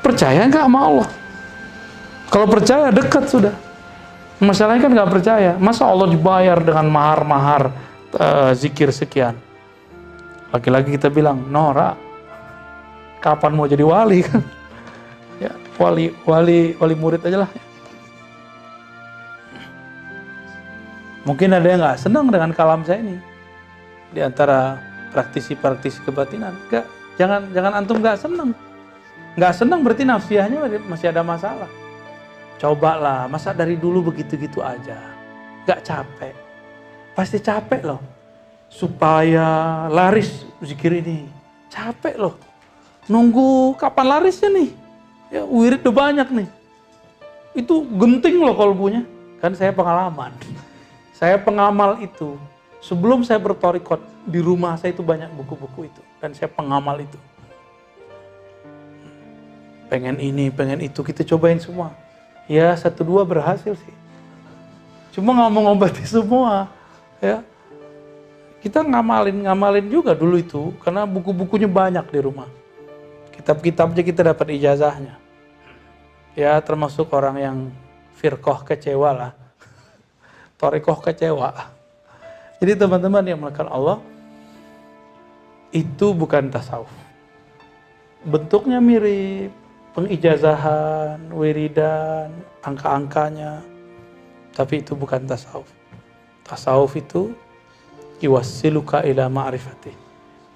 Percaya nggak sama Allah? Kalau percaya dekat sudah. Masalahnya kan nggak percaya. Masa Allah dibayar dengan mahar-mahar zikir sekian? Lagi-lagi kita bilang norak. Kapan mau jadi wali kan? Ya, wali murid aja lah. Mungkin ada yang nggak senang dengan kalam saya ini di antara praktisi-praktisi kebatinan. Enggak, jangan antum nggak senang. Nggak senang berarti nafsiyahnya masih ada masalah. Cobalah, masa dari dulu begitu-gitu aja, nggak capek. Pasti capek loh. Supaya laris zikir ini, capek loh. Nunggu kapan larisnya nih? Ya wirid udah banyak nih. Itu genting loh kolbunya. Kan saya pengalaman. Saya pengamal itu, sebelum saya bertorikot, di rumah saya itu banyak buku-buku itu. Dan saya pengamal itu. Pengen ini, pengen itu, kita cobain semua. Ya 1-2 berhasil sih. Cuma nggak mau ngobati semua. Ya. Kita ngamalin juga dulu itu, karena buku-bukunya banyak di rumah. Kitab-kitabnya kita dapat ijazahnya. Ya termasuk orang yang firqah kecewa lah. Torikoh kecewa. Jadi teman-teman yang melakukan Allah, itu bukan tasawuf. Bentuknya mirip, pengijazahan, wiridan, angka-angkanya, tapi itu bukan tasawuf. Tasawuf itu yuwassiluka ila ma'rifati,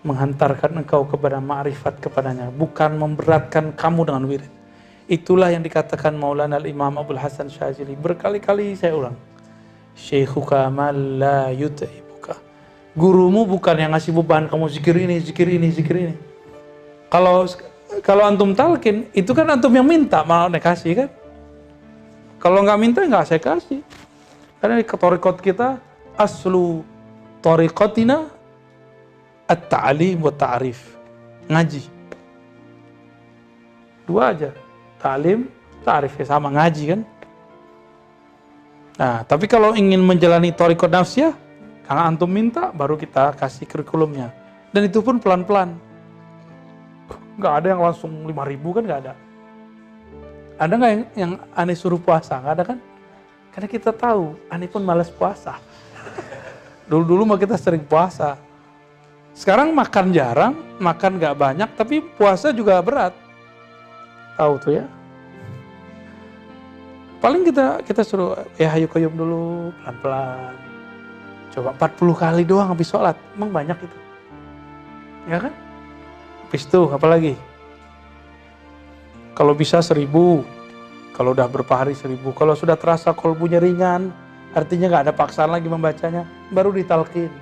menghantarkan engkau kepada ma'rifat kepadanya, bukan memberatkan kamu dengan wirid. Itulah yang dikatakan Maulana Al-Imam Abdul Hasan Syadzili. Berkali-kali saya ulang. Syekhuka man la yut'ibuka. Gurumu bukan yang ngasih beban kamu zikir ini, zikir ini, zikir ini. Kalau antum talqin, itu kan antum yang minta, malah kasih kan. Kalau nggak minta nggak saya kasih. Karena di torikot kita aslu torikotina at-ta'lim wa ta'rif. Ngaji. 2 aja. Ta'lim, ta'rif ya sama ngaji kan. Nah, tapi kalau ingin menjalani torikot nafsiyah, karena antum minta, baru kita kasih kurikulumnya. Dan itu pun pelan-pelan. Nggak ada yang langsung 5.000 kan, nggak ada. Ada nggak yang aneh suruh puasa? Nggak ada kan? Karena kita tahu, aneh pun malas puasa. Dulu-dulu mah kita sering puasa. Sekarang makan jarang, makan nggak banyak, tapi puasa juga berat. Tahu tuh ya. Paling kita suruh ya hayu qayyum dulu pelan-pelan. Coba 40 kali doang habis sholat. Emang banyak itu. Ya kan? Habis itu apalagi? Kalau bisa 1000. Kalau udah berapa hari 1000. Kalau sudah terasa kolbunya ringan, artinya nggak ada paksaan lagi membacanya, baru ditalqin.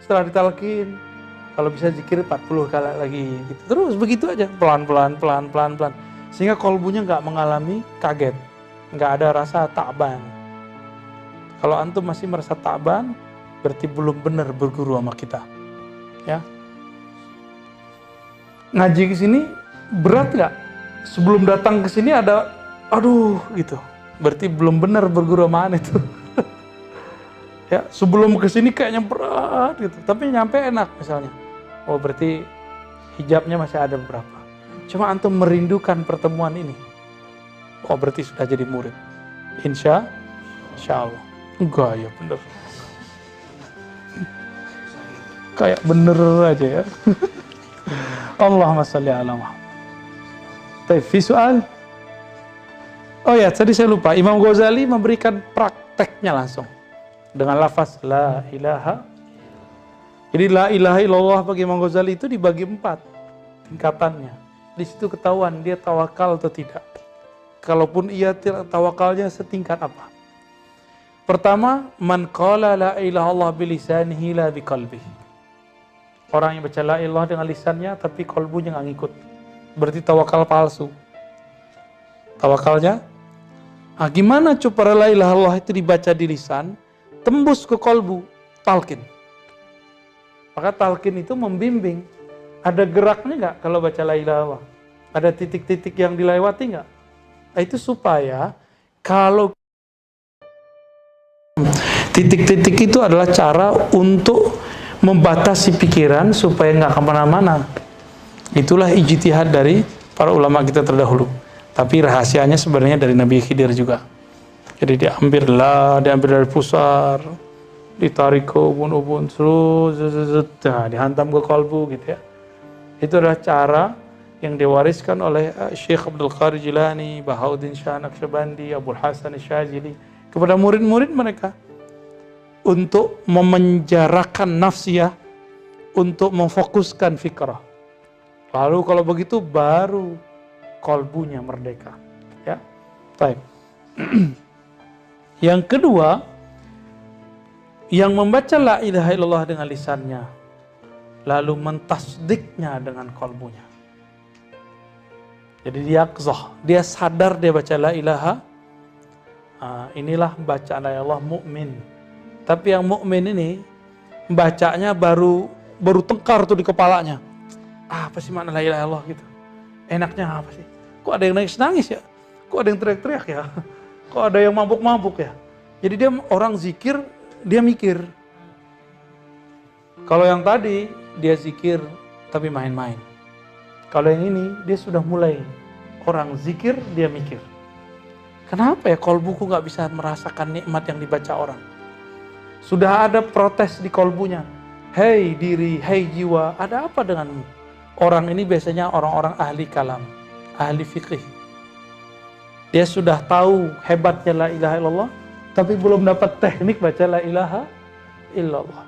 Setelah ditalkin, kalau bisa zikir 40 kali lagi gitu. Terus begitu aja, pelan-pelan. Sehingga kolbunya nggak mengalami kaget, nggak ada rasa ta'ban. Kalau antum masih merasa ta'ban, berarti belum benar berguru sama kita. Ya. Ngaji ke sini berat nggak? Sebelum datang ke sini ada, aduh gitu. Berarti belum benar berguru sama aneh itu. Ya, sebelum ke sini kayaknya berat gitu, tapi nyampe enak misalnya. Oh, berarti hijabnya masih ada beberapa. Cuma antum merindukan pertemuan ini. Oh, berarti sudah jadi murid. Insya Allah. Enggak ya, bener. Kayak bener aja ya. Allahumma salli ala Muhammad. Baik, fi soal. Oh ya, tadi saya lupa. Imam Ghazali memberikan prakteknya langsung dengan lafaz la ilaha. Jadi la ilaha illallah bagi Imam Ghazali itu dibagi 4 tingkatannya. Di situ ketahuan dia tawakal atau tidak. Kalaupun ia tawakalnya setingkat apa? Pertama, man qala la ilaha illallah bilisanihi la biqalbihi. Orang yang baca la ilaha dengan lisannya tapi kalbunya nggak ngikut. Berarti tawakal palsu. Tawakalnya, gimana supaya la ilaha illallah itu dibaca di lisan, tembus ke kalbu, talqin. Maka talqin itu membimbing. Ada geraknya nggak kalau baca la ilaha illallah? Ada titik-titik yang dilewati nggak? Nah, itu supaya kalau titik-titik itu adalah cara untuk membatasi pikiran supaya nggak kemana-mana. Itulah ijtihad dari para ulama kita terdahulu. Tapi rahasianya sebenarnya dari Nabi Khidir juga. Jadi diambil dari pusar, ditarik ke ubun-ubun, terus dihantam ke kalbu gitu ya. Itu adalah cara yang diwariskan oleh Syekh Abdul Qadir Jilani, Bahauddin Shah Naqsyabandi, Abul Hasan Syadzili kepada murid-murid mereka untuk memenjarakan nafsiyah, untuk memfokuskan fikrah. Lalu kalau begitu baru kalbunya merdeka. Ya, baik. Yang kedua, yang membaca la ilaha illallah dengan lisannya, lalu mentasdiknya dengan kalbunya. Jadi dia qzah, dia sadar dia baca la ilaha. Inilah bacaan la ilaha illallah mukmin. Tapi yang mukmin ini bacanya baru tengkar tuh di kepalanya. Apa sih makna la ilaha illallah gitu? Enaknya apa sih? Kok ada yang nangis ya? Kok ada yang teriak-teriak ya? Kok ada yang mabuk-mabuk ya? Jadi dia orang zikir, dia mikir. Kalau yang tadi dia zikir tapi main-main. Kalau yang ini dia sudah mulai orang zikir, dia mikir. Kenapa ya kalbuku nggak bisa merasakan nikmat yang dibaca orang? Sudah ada protes di kalbunya. Hei diri, hei jiwa, ada apa denganmu? Orang ini biasanya orang-orang ahli kalam, ahli fikih. Dia sudah tahu hebatnya la ilaha illallah, tapi belum dapat teknik baca la ilaha illallah.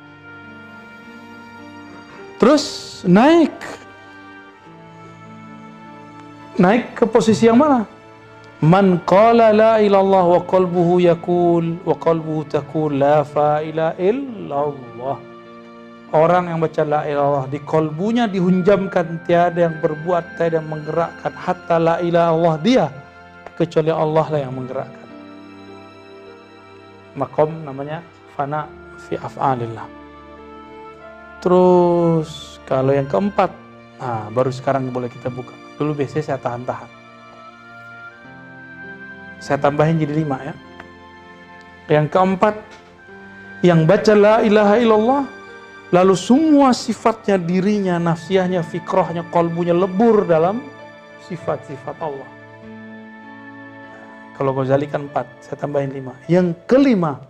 Terus naik ke posisi yang mana? Man qala la ilallah wa qalbuhu yaqul wa qalbuhu taqul la ilaha illallah. Orang yang baca la ilallah di kalbunya dihunjamkan tiada yang berbuat, tiada yang menggerakkan, hatta la ilallah dia kecuali Allah lah yang menggerakkan. Maqam namanya fana fi af'alillah. Terus kalau yang keempat, baru sekarang boleh kita buka. Dulu biasanya saya tahan-tahan. Saya tambahin jadi 5 ya. Yang keempat, yang baca la ilaha illallah, lalu semua sifatnya, dirinya, nafsiyahnya, fikrahnya, kalbunya lebur dalam sifat-sifat Allah. Kalau Ghazali kan 4, saya tambahin 5. Yang kelima,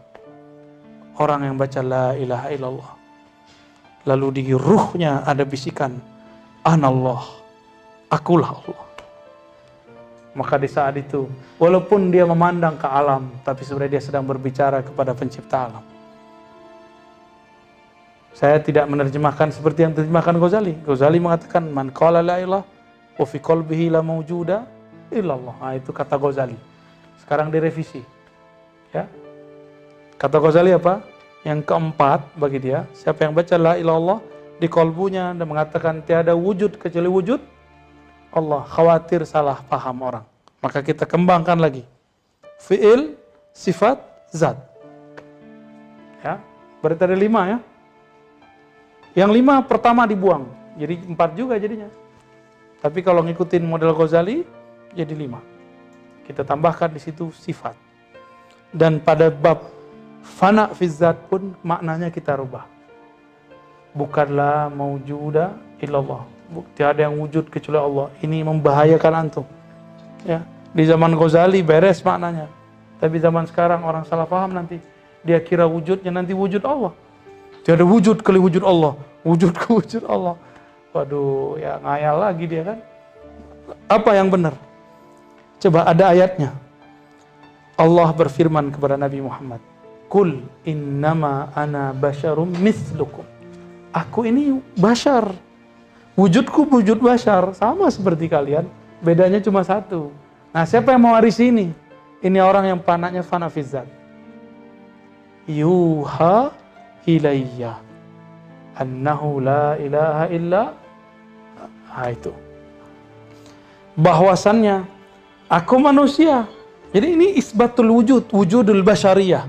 orang yang baca la ilaha illallah, lalu di ruhnya ada bisikan, anallah, akulah Allah. Maka di saat itu, walaupun dia memandang ke alam, tapi sebenarnya dia sedang berbicara kepada pencipta alam. Saya tidak menerjemahkan seperti yang diterjemahkan Ghazali. Ghazali mengatakan, man qala la ilaha wa fi qalbihi la mawjuda illallah. Itu kata Ghazali. Sekarang direvisi. Ya. Kata Ghazali apa? Yang keempat bagi dia, siapa yang baca la ilaha illallah di kalbunya dan mengatakan tiada wujud kecuali wujud Allah, khawatir salah paham orang. Maka kita kembangkan lagi. Fi'il, sifat, zat. Ya, berarti ada 5 ya. Yang 5 pertama dibuang, jadi 4 juga jadinya. Tapi kalau ngikutin model Ghazali, jadi 5. Kita tambahkan di situ sifat. Dan pada bab fana fi zat pun maknanya kita rubah. Bukanlah maujuda illallah. Tiada yang wujud kecuali Allah. Ini membahayakan antum. Ya, di zaman Ghazali beres maknanya. Tapi zaman sekarang orang salah paham nanti. Dia kira wujudnya nanti wujud Allah. Tiada wujud kali wujud Allah. Wujud ke wujud Allah. Waduh, ya ngayal lagi dia kan. Apa yang benar? Coba ada ayatnya. Allah berfirman kepada Nabi Muhammad. Kul innama ana basyarum mislukum. Aku ini bashar. Wujudku wujud bashar. Sama seperti kalian. Bedanya cuma satu. Nah, siapa yang mewarisi ini? Ini orang yang panahnya fana fi zat. Yuha ilayya annahu la ilaha illa. Itu. Bahwasannya aku manusia. Jadi ini isbatul wujud, wujudul basyariyah.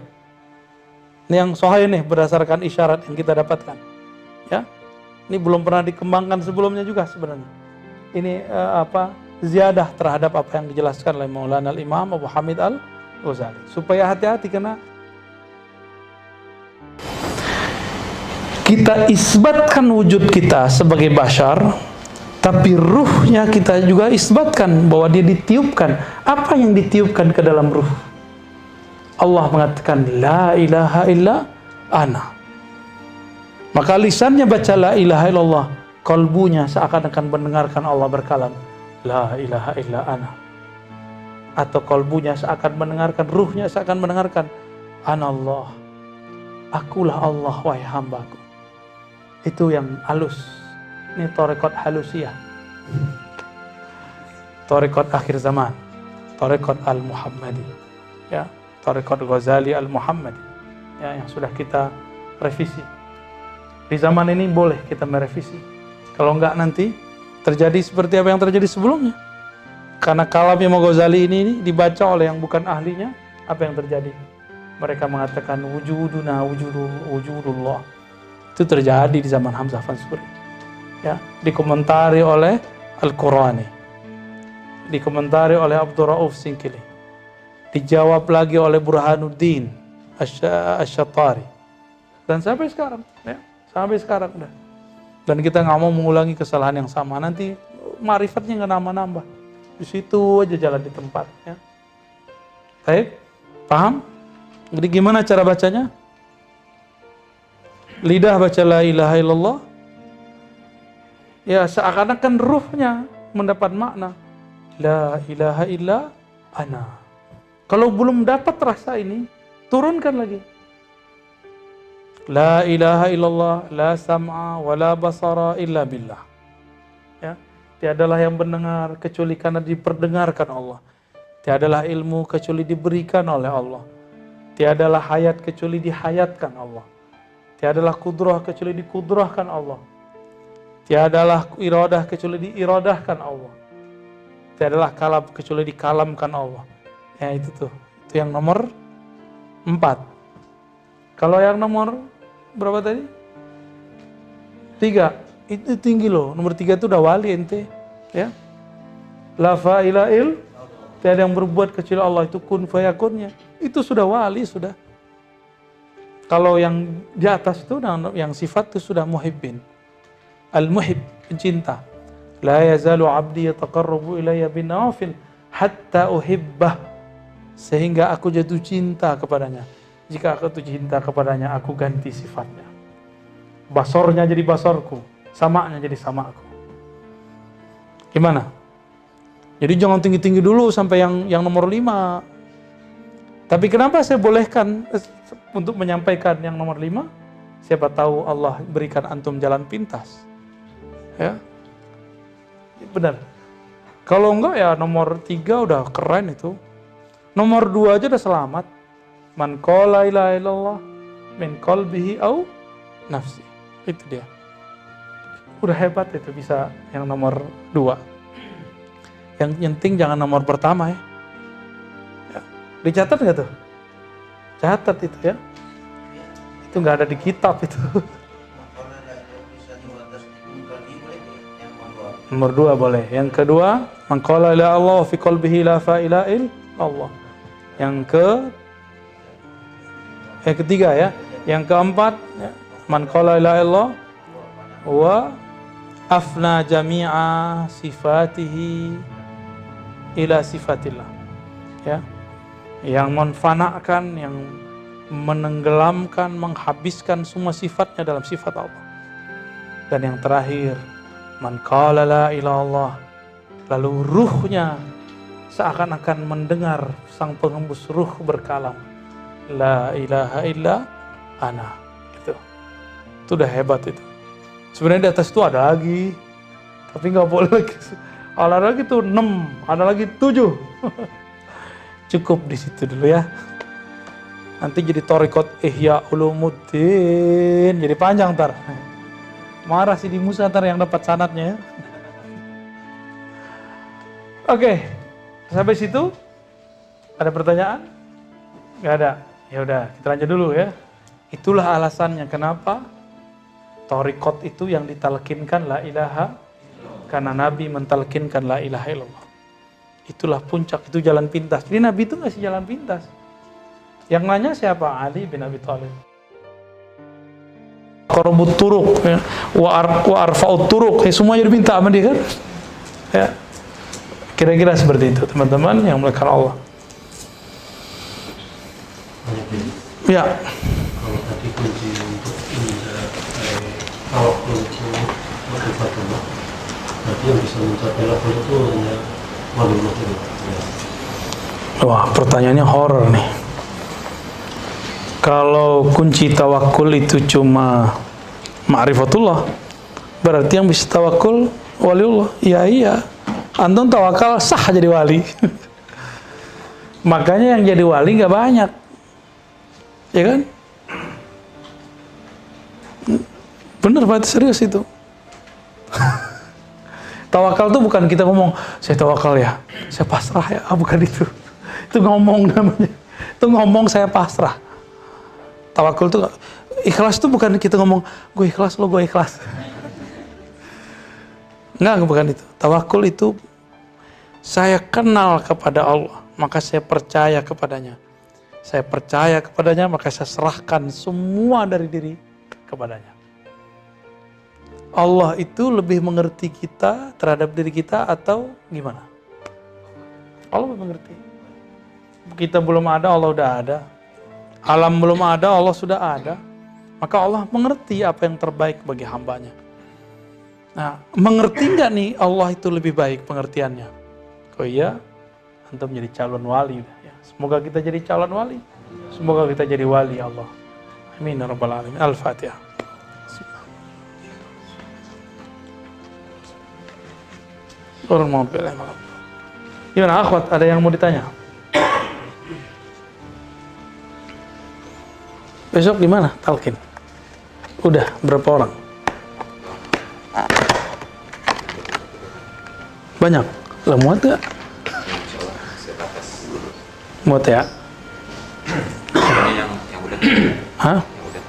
Ini yang sahih nih berdasarkan isyarat yang kita dapatkan. Ya. Ini belum pernah dikembangkan sebelumnya juga sebenarnya. Ini ziyadah terhadap apa yang dijelaskan oleh Maulana Al-Imam Abu Hamid Al-Ghazali. Supaya hati-hati karena kita isbatkan wujud kita sebagai bashar, tapi ruhnya kita juga isbatkan bahwa dia ditiupkan. Apa yang ditiupkan ke dalam ruh? Allah mengatakan la ilaha illa ana. Maka lisannya baca la ilaha illallah, kalbunya seakan-akan mendengarkan Allah berkalam la ilaha illa ana. Atau kalbunya seakan mendengarkan, ruhnya seakan mendengarkan anallah, akulah Allah wahai hambaku. Itu yang halus. Ini tarekat halusiyah, tarekat akhir zaman, tarekat al-Muhammadi, ya, tarekat Ghazali al-Muhammadi, ya, yang sudah kita revisi. Di zaman ini boleh kita merevisi. Kalau enggak nanti terjadi seperti apa yang terjadi sebelumnya. Karena kalam Imam Ghazali ini dibaca oleh yang bukan ahlinya, apa yang terjadi? Mereka mengatakan wujuduna wujudullah. Itu terjadi di zaman Hamzah Fansuri. Ya, dikomentari oleh Al-Qurani, dikomentari oleh Abdul Rauf Singkili, dijawab lagi oleh Burhanuddin Asy-Syattari, dan sampai sekarang, ya, sampai sekarang dah. Dan kita nggak mau mengulangi kesalahan yang sama, nanti ma'rifatnya nggak nambah-nambah, di situ aja jalan di tempat. Ya. Baik, paham? Jadi gimana cara bacanya? Lidah baca la ilaha illallah. Ya, seakan-akan ruhnya mendapat makna la ilaha illa ana. Kalau belum dapat rasa ini, turunkan lagi. La ilaha illallah, la sam'a wa la basara illa billah. Ya, tiadalah yang mendengar kecuali karena diperdengarkan Allah. Tiadalah ilmu kecuali diberikan oleh Allah. Tiadalah hayat kecuali dihayatkan Allah. Tiadalah kudrah kecuali dikudrahkan Allah. Tiadalah iradah kecuali diiradahkan Allah. Tiadalah kalam kecuali dikalamkan Allah. Ya itu tuh. Itu yang nomor 4. Kalau yang nomor berapa tadi? 3. Itu tinggi loh. Nomor 3 itu udah wali ente. Ya. La fa'ila il. Tiada yang berbuat kecuali Allah, itu kun fayakunnya. Itu sudah wali, sudah. Kalau yang di atas itu, yang sifat itu sudah muhibbin. Al-muhib, pencinta. La yazalu abdi yataqarrabu ilayya bin nawafil hatta uhibbah. Sehingga aku jatuh cinta kepadanya. Jika aku jatuh cinta kepadanya, aku ganti sifatnya. Basornya jadi basorku, samanya jadi samaku. Gimana? Jadi jangan tinggi-tinggi dulu sampai yang nomor 5. Tapi kenapa saya bolehkan untuk menyampaikan yang nomor 5? Siapa tahu Allah berikan antum jalan pintas. Ya, benar. Kalau enggak ya nomor 3 udah keren itu. Nomor 2 aja udah selamat. Man qala ilaha illallah min qalbihi au nafsi. Itu dia. Udah hebat itu bisa yang nomor 2. Yang penting jangan nomor pertama ya. Dicatat nggak tuh? Catat itu ya. Itu nggak ada di kitab itu. Nomor 2 boleh. Yang kedua, man qala la Allah fi qalbihi la ilaha illallah. Yang ketiga ya. Yang keempat, ya, man qala la ilaha wa afna jami'a sifatihi ila sifatillah. Ya. Yang menfanakan, yang menenggelamkan, menghabiskan semua sifatnya dalam sifat Allah. Dan yang terakhir, man qala la ilallah, lalu ruhnya seakan-akan mendengar sang pengembus ruh berkalam, la ilaha illa ana. Itu udah hebat itu. Sebenarnya di atas itu ada lagi, tapi nggak boleh lagi. Ada lagi tuh 6, ada lagi 7. Cukup di situ dulu ya. Nanti jadi Thariqat Ihya Ulumuddin, jadi panjang ntar. Marah si di Musa ntar yang dapat sanadnya ya. Oke, sampai situ ada pertanyaan? Gak ada. Ya udah, kita lanjut dulu ya. Itulah alasannya kenapa Thariqat itu yang ditalkinkan la ilaha, karena Nabi mentalkinkan la ilaha illallah. Itulah puncak, itu jalan pintas. Jadi Nabi itu ngasih jalan pintas. Yang nanya siapa? Ali bin Abi Thalib. Qarabut turuq ya, wa arfa'ut turuq, ya, semua jadi minta sama dia kan? Ya. Kira-kira seperti itu, teman-teman yang melakukan Allah. Ya. Kalau tadi kunci untuk tawakal itu makrifat, berarti yang bisa mencapai level itu hanya walullah itu. Wah, pertanyaannya horor nih. Kalau kunci tawakul itu cuma ma'rifatullah, berarti yang bisa tawakul waliullah. Iya. Antum tawakal sah jadi wali. Makanya yang jadi wali nggak banyak, ya kan? Bener Pak, serius itu. Tawakal itu bukan kita ngomong, saya tawakal ya, saya pasrah ya, bukan itu. Itu ngomong namanya. Itu ngomong saya pasrah. Tawakul itu, ikhlas itu bukan kita ngomong, gue ikhlas, lo gue ikhlas. Enggak, bukan itu. Tawakul itu, saya kenal kepada Allah, maka saya percaya kepadanya. Saya percaya kepadanya, maka saya serahkan semua dari diri kepadanya. Allah itu lebih mengerti kita terhadap diri kita atau gimana? Allah lebih mengerti. Kita belum ada, Allah udah ada. Alam belum ada, Allah sudah ada. Maka Allah mengerti apa yang terbaik bagi hambanya. Nah, mengerti nggak nih Allah itu lebih baik pengertiannya? Oh iya, antum menjadi calon wali. Ya. Semoga kita jadi calon wali. Semoga kita jadi wali Allah. Amin ya rabbal alamin. Al-Fatihah. Gimana akhwat, ada yang mau ditanya? Besok gimana talqin? Udah berapa orang? Banyak? Lah muat gak? Muat ya? Yang udah. Hah?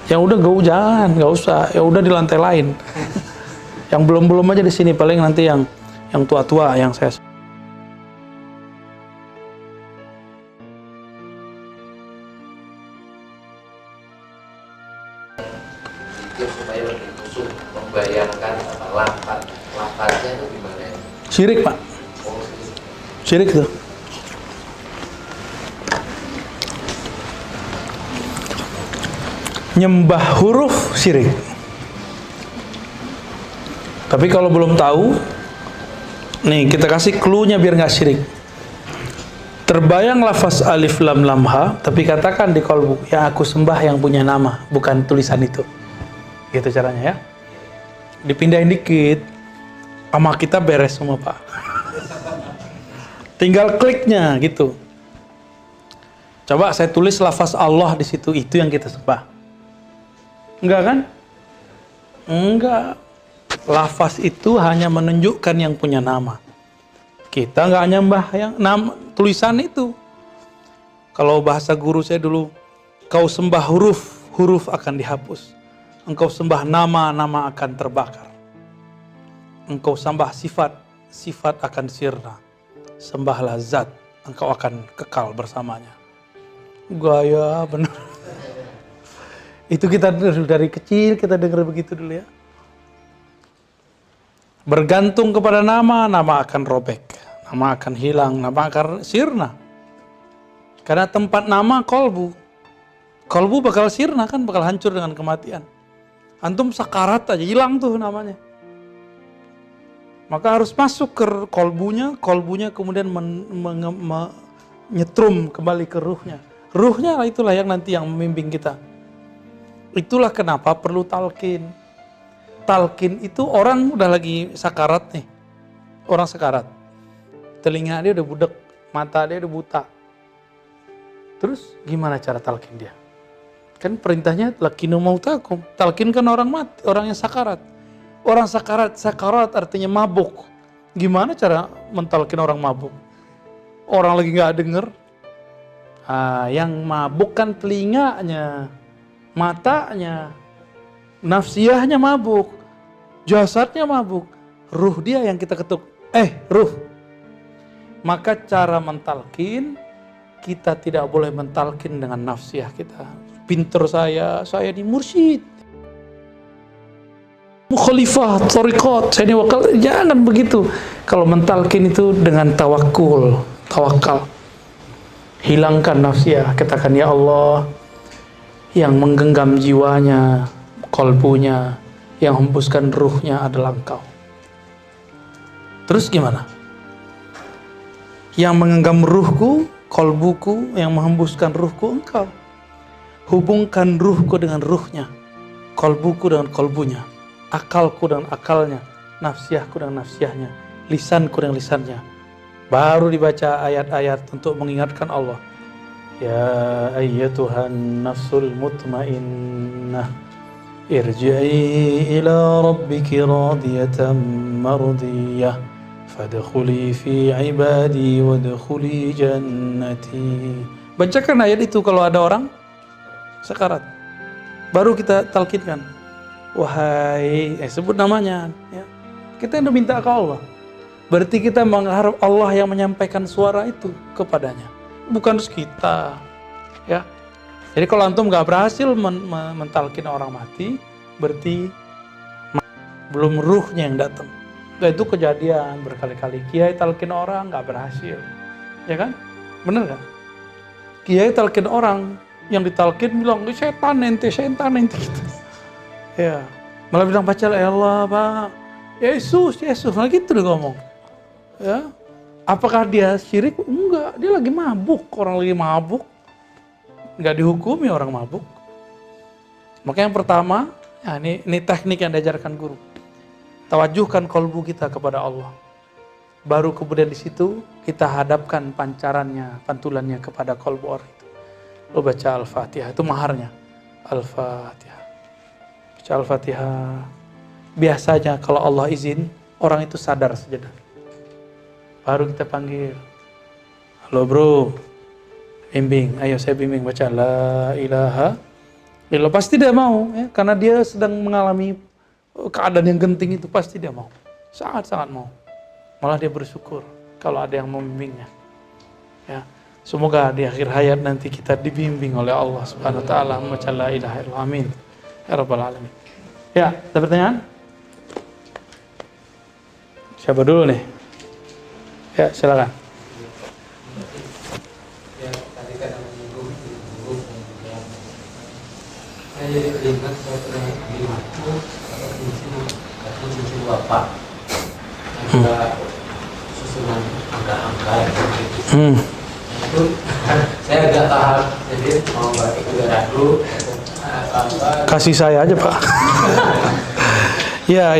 Yang udah gak usah. Ya udah di lantai lain. Yang belum aja di sini, paling nanti yang tua-tua yang saya. Supaya lebih khusyuk membayangkan lafaznya itu gimana? Syirik Pak. Syirik tuh. Nyembah huruf syirik. Tapi kalau belum tahu, nih kita kasih clue-nya biar nggak syirik. Terbayang lafaz alif lam lam ha, tapi katakan di kolbu, yang aku sembah yang punya nama, bukan tulisan itu. Gitu caranya ya. Dipindahin dikit, sama kita beres semua Pak. Tinggal kliknya gitu. Coba saya tulis lafaz Allah di situ, itu yang kita sembah. Enggak kan? Enggak. Lafaz itu hanya menunjukkan yang punya nama. Kita nggak nyembah yang nama tulisan itu. Kalau bahasa guru saya dulu, kau sembah huruf, huruf akan dihapus. Engkau sembah nama, nama akan terbakar. Engkau sembah sifat, sifat akan sirna. Sembahlah zat, engkau akan kekal bersamanya. Gaya benar. Itu kita dari kecil kita dengar begitu dulu ya. Bergantung kepada nama, nama akan robek, nama akan hilang, nama akan sirna. Karena tempat nama kolbu, kolbu bakal sirna kan, bakal hancur dengan kematian. Antum sakarat aja hilang tuh namanya. Maka harus masuk ke kolbunya, kolbunya kemudian menyetrum kembali ke ruhnya. Ruhnya itulah yang nanti yang membimbing kita. Itulah kenapa perlu talqin. Talqin itu orang udah lagi sakarat nih. Orang sakarat. Telinga dia udah budek, mata dia udah buta. Terus gimana cara talqin dia? Kan perintahnya talqinu mautakum. Talqin kan orang mati, orang yang sakarat. Orang sakarat, sakarat artinya mabuk. Gimana cara mentalkin orang mabuk? Orang lagi nggak denger. Yang mabuk kan telinganya, matanya, nafsiyahnya mabuk, jasadnya mabuk, ruh dia yang kita ketuk. Ruh. Maka cara mentalkin, kita tidak boleh mentalkin dengan nafsiyah kita. Pinter saya ini mursyid, mukhalifah, thariqat, saya ini wakal. Jangan begitu. Kalau mentalkin itu dengan tawakal. Hilangkan nafsiyah, katakan ya Allah, yang menggenggam jiwanya, kolbunya, yang hembuskan ruhnya adalah Engkau. Terus gimana? Yang menggenggam ruhku, kolbuku, yang menghembuskan ruhku Engkau. Hubungkan ruhku dengan ruhnya, kolbuku dengan kolbunya, akalku dengan akalnya, nafsiyahku dengan nafsiyahnya, lisanku dengan lisannya. Baru dibaca ayat-ayat untuk mengingatkan Allah. Ya ayyatuhan nafsul mutmainnah, irji'i ila rabbiki radiyatan mardiyah, fadkhuli fi ibadi wadkhuli jannati. Bacakan ayat itu kalau ada orang sekarat. Baru kita talqinkan. Wahai, sebut namanya. Ya. Kita yang minta ke Allah. Berarti kita mengharap Allah yang menyampaikan suara itu kepadanya, bukan kita. Ya. Jadi kalau antum nggak berhasil mentalkin orang mati, berarti belum ruhnya yang datang. Nah, itu kejadian berkali-kali. Kiai talkin orang nggak berhasil, ya kan? Bener kan? Kiai talkin orang, yang ditalkin bilang setan ente gitu. Ya, malah bilang baca ya Allah Pak, Yesus, nah gitu dia ngomong. Ya, apakah dia syirik? Enggak, dia lagi mabuk. Orang lagi mabuk, nggak dihukumi orang mabuk. Maka yang pertama, ya ini teknik yang diajarkan guru. Tawajuhkan kolbu kita kepada Allah. Baru kemudian di situ kita hadapkan pancarannya, pantulannya kepada kolbu orang itu. Lo baca Al-Fatihah, itu maharnya. Al-Fatihah. Baca Al-Fatihah. Biasanya kalau Allah izin, orang itu sadar sejenak. Baru kita panggil. Halo bro, bimbing. Ayo saya bimbing baca la ilaha illallah. Pasti dia mau, ya, karena dia sedang mengalami keadaan yang genting itu, pasti dia mau. Sangat-sangat mau. Malah dia bersyukur kalau ada yang membimbingnya. Ya. Semoga di akhir hayat nanti kita dibimbing oleh Allah Subhanahu wa taala membaca la ilaha illallah. Amin. Ya rabbal alamin. Ya, ada pertanyaan? Siapa dulu nih? Ya, silakan. Ya, tadi kan menyinggung saya jadi teringat saya pernah di waktu cincin bapak ada susunan angka-angka gitu. Itu saya agak paham, jadi mau balik ke ragu apa. Kasih saya aja Pak. Ya,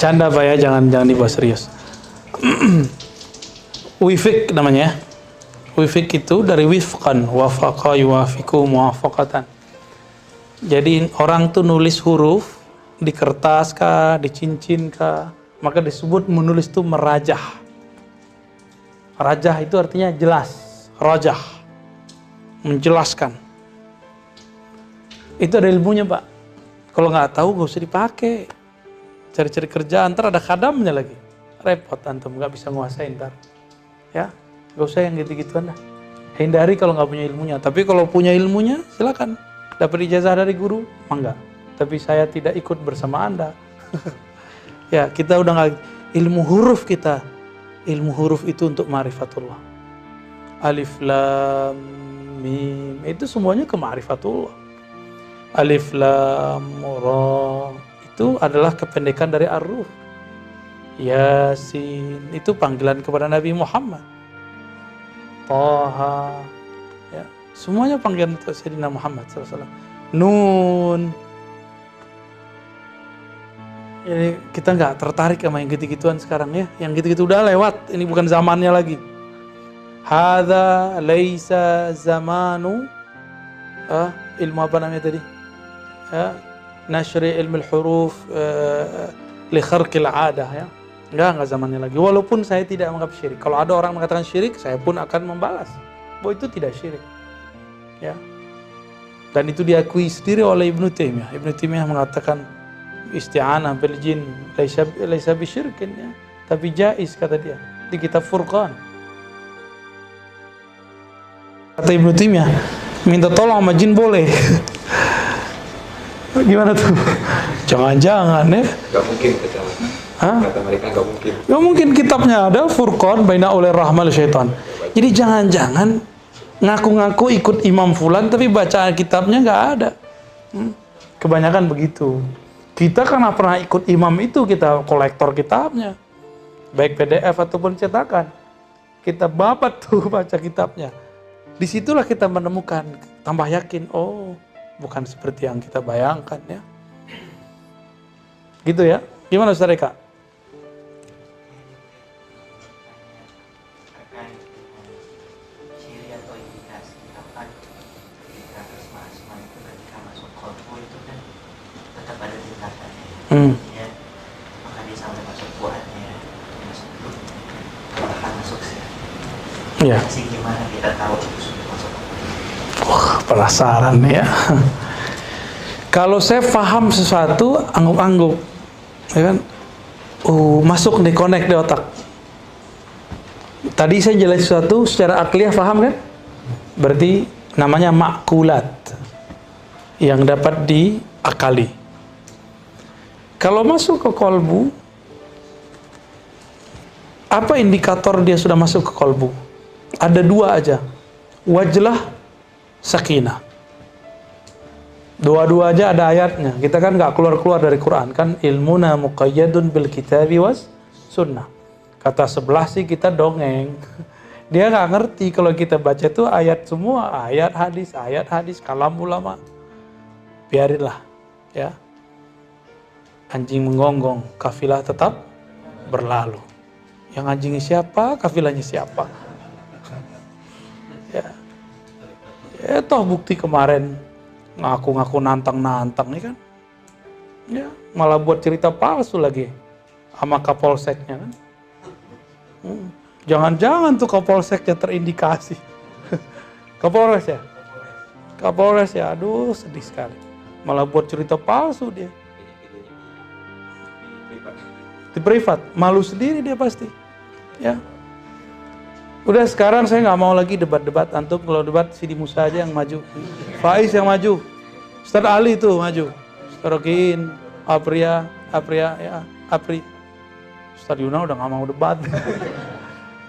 canda Pak ya, jangan dibawa serius. Wifik namanya. Wifik itu dari wifqan, wafaqa yuwafiqu muwafaqatan. Jadi orang tuh nulis huruf di kertas kah, di cincin kah, maka disebut menulis itu merajah. Rajah itu artinya jelas, rajah, menjelaskan. Itu ada ilmunya, Pak. Kalau nggak tahu gak usah dipakai. Cari-cari kerjaan, ntar ada khadamnya lagi. Repot antum, nggak bisa nguasain ntar. Ya, gak usah yang gitu-gituan dah. Hindari kalau nggak punya ilmunya. Tapi kalau punya ilmunya, silakan. Dapat ijazah dari guru, mangga. Tapi saya tidak ikut bersama Anda. Ya, kita udah nggak ilmu huruf kita. Ilmu huruf itu untuk ma'rifatullah. Alif lam mim itu semuanya ke ma'rifatullah. Alif lam ra itu adalah kependekan dari ar-ruh. Yasin itu panggilan kepada Nabi Muhammad. Taha ya, semuanya panggilan untuk Sayyidina Muhammad SAW. Nun. Jadi kita nggak tertarik sama yang gitu-gituan sekarang ya. Yang gitu-gitu udah lewat. Ini bukan zamannya lagi. Hadza laisa zamanu ilmu apa namanya tadi? Nashri ilmu huruf li kharqil adah ya. Enggak zamannya lagi. Walaupun saya tidak menganggap syirik. Kalau ada orang mengatakan syirik, saya pun akan membalas bahwa itu tidak syirik. Ya. Dan itu diakui sendiri oleh Ibnu Taimiyah. Ibnu Taimiyah mengatakan isti'anah bil jin laisa bisyirkin ya. Tapi jaiz kata dia di kitab Furqan. Kata Ibnu Taimiyah, minta tolong sama jin boleh. Gimana tuh? Jangan-jangan ya. Gak mungkin kata mereka, gak mungkin. Gak mungkin, kitabnya ada Furqan baina ulil rahmal syaitan. Jadi jangan-jangan ngaku-ngaku ikut imam fulan tapi bacaan kitabnya gak ada. Kebanyakan begitu. Kita karena pernah ikut imam itu, kita kolektor kitabnya. Baik PDF ataupun cetakan. Kita babat tuh baca kitabnya. Disitulah kita menemukan, tambah yakin, oh bukan seperti yang kita bayangkan ya. Gitu ya. Gimana Ustaz Eka? Ciri atau indikasi kapan ketika asma-asma itu ketika masuk qalbu itu kan tetap ada tingkatannya. Ya, maka dia sampai masuk fuadnya, masuk ruh, bahkan masuk sih. Iya. Sih gimana kita tahu itu sudah masuk qalbu? Wah, penasaran ya. Kalau saya paham sesuatu, angguk-angguk, ya kan? Masuk nih, connect di otak. Tadi saya jelasin sesuatu secara akliyah, paham kan? Berarti namanya ma'kulat, yang dapat diakali. Kalau masuk ke kolbu, apa indikator dia sudah masuk ke kolbu? Ada dua aja, wajlah, sakinah. Dua-dua aja ada ayatnya. Kita kan nggak keluar-keluar dari Quran kan, ilmuna muqayyadun bil kitabi was sunnah. Kata sebelah sih kita dongeng. Dia nggak ngerti kalau kita baca itu ayat semua, ayat hadis, kalam ulama. Biarinlah, ya. Anjing menggonggong, kafilah tetap berlalu. Yang anjingnya siapa, kafilahnya siapa. Ya. Ya toh bukti kemarin ngaku-ngaku nantang-nantang nih kan. Ya, malah buat cerita palsu lagi sama kapolseknya kan. Jangan-jangan tuh kapolseknya terindikasi. Kapolres ya? Kapolres ya, aduh sedih sekali. Malah buat cerita palsu dia. Di privat, malu sendiri dia pasti. Ya. Udah sekarang saya nggak mau lagi debat-debat. Antum kalau debat Sidi Musa aja yang maju, Faiz yang maju, Ustaz Ali tuh maju, Ustaz Rokin, Apri, Ustaz Yuna udah nggak mau debat.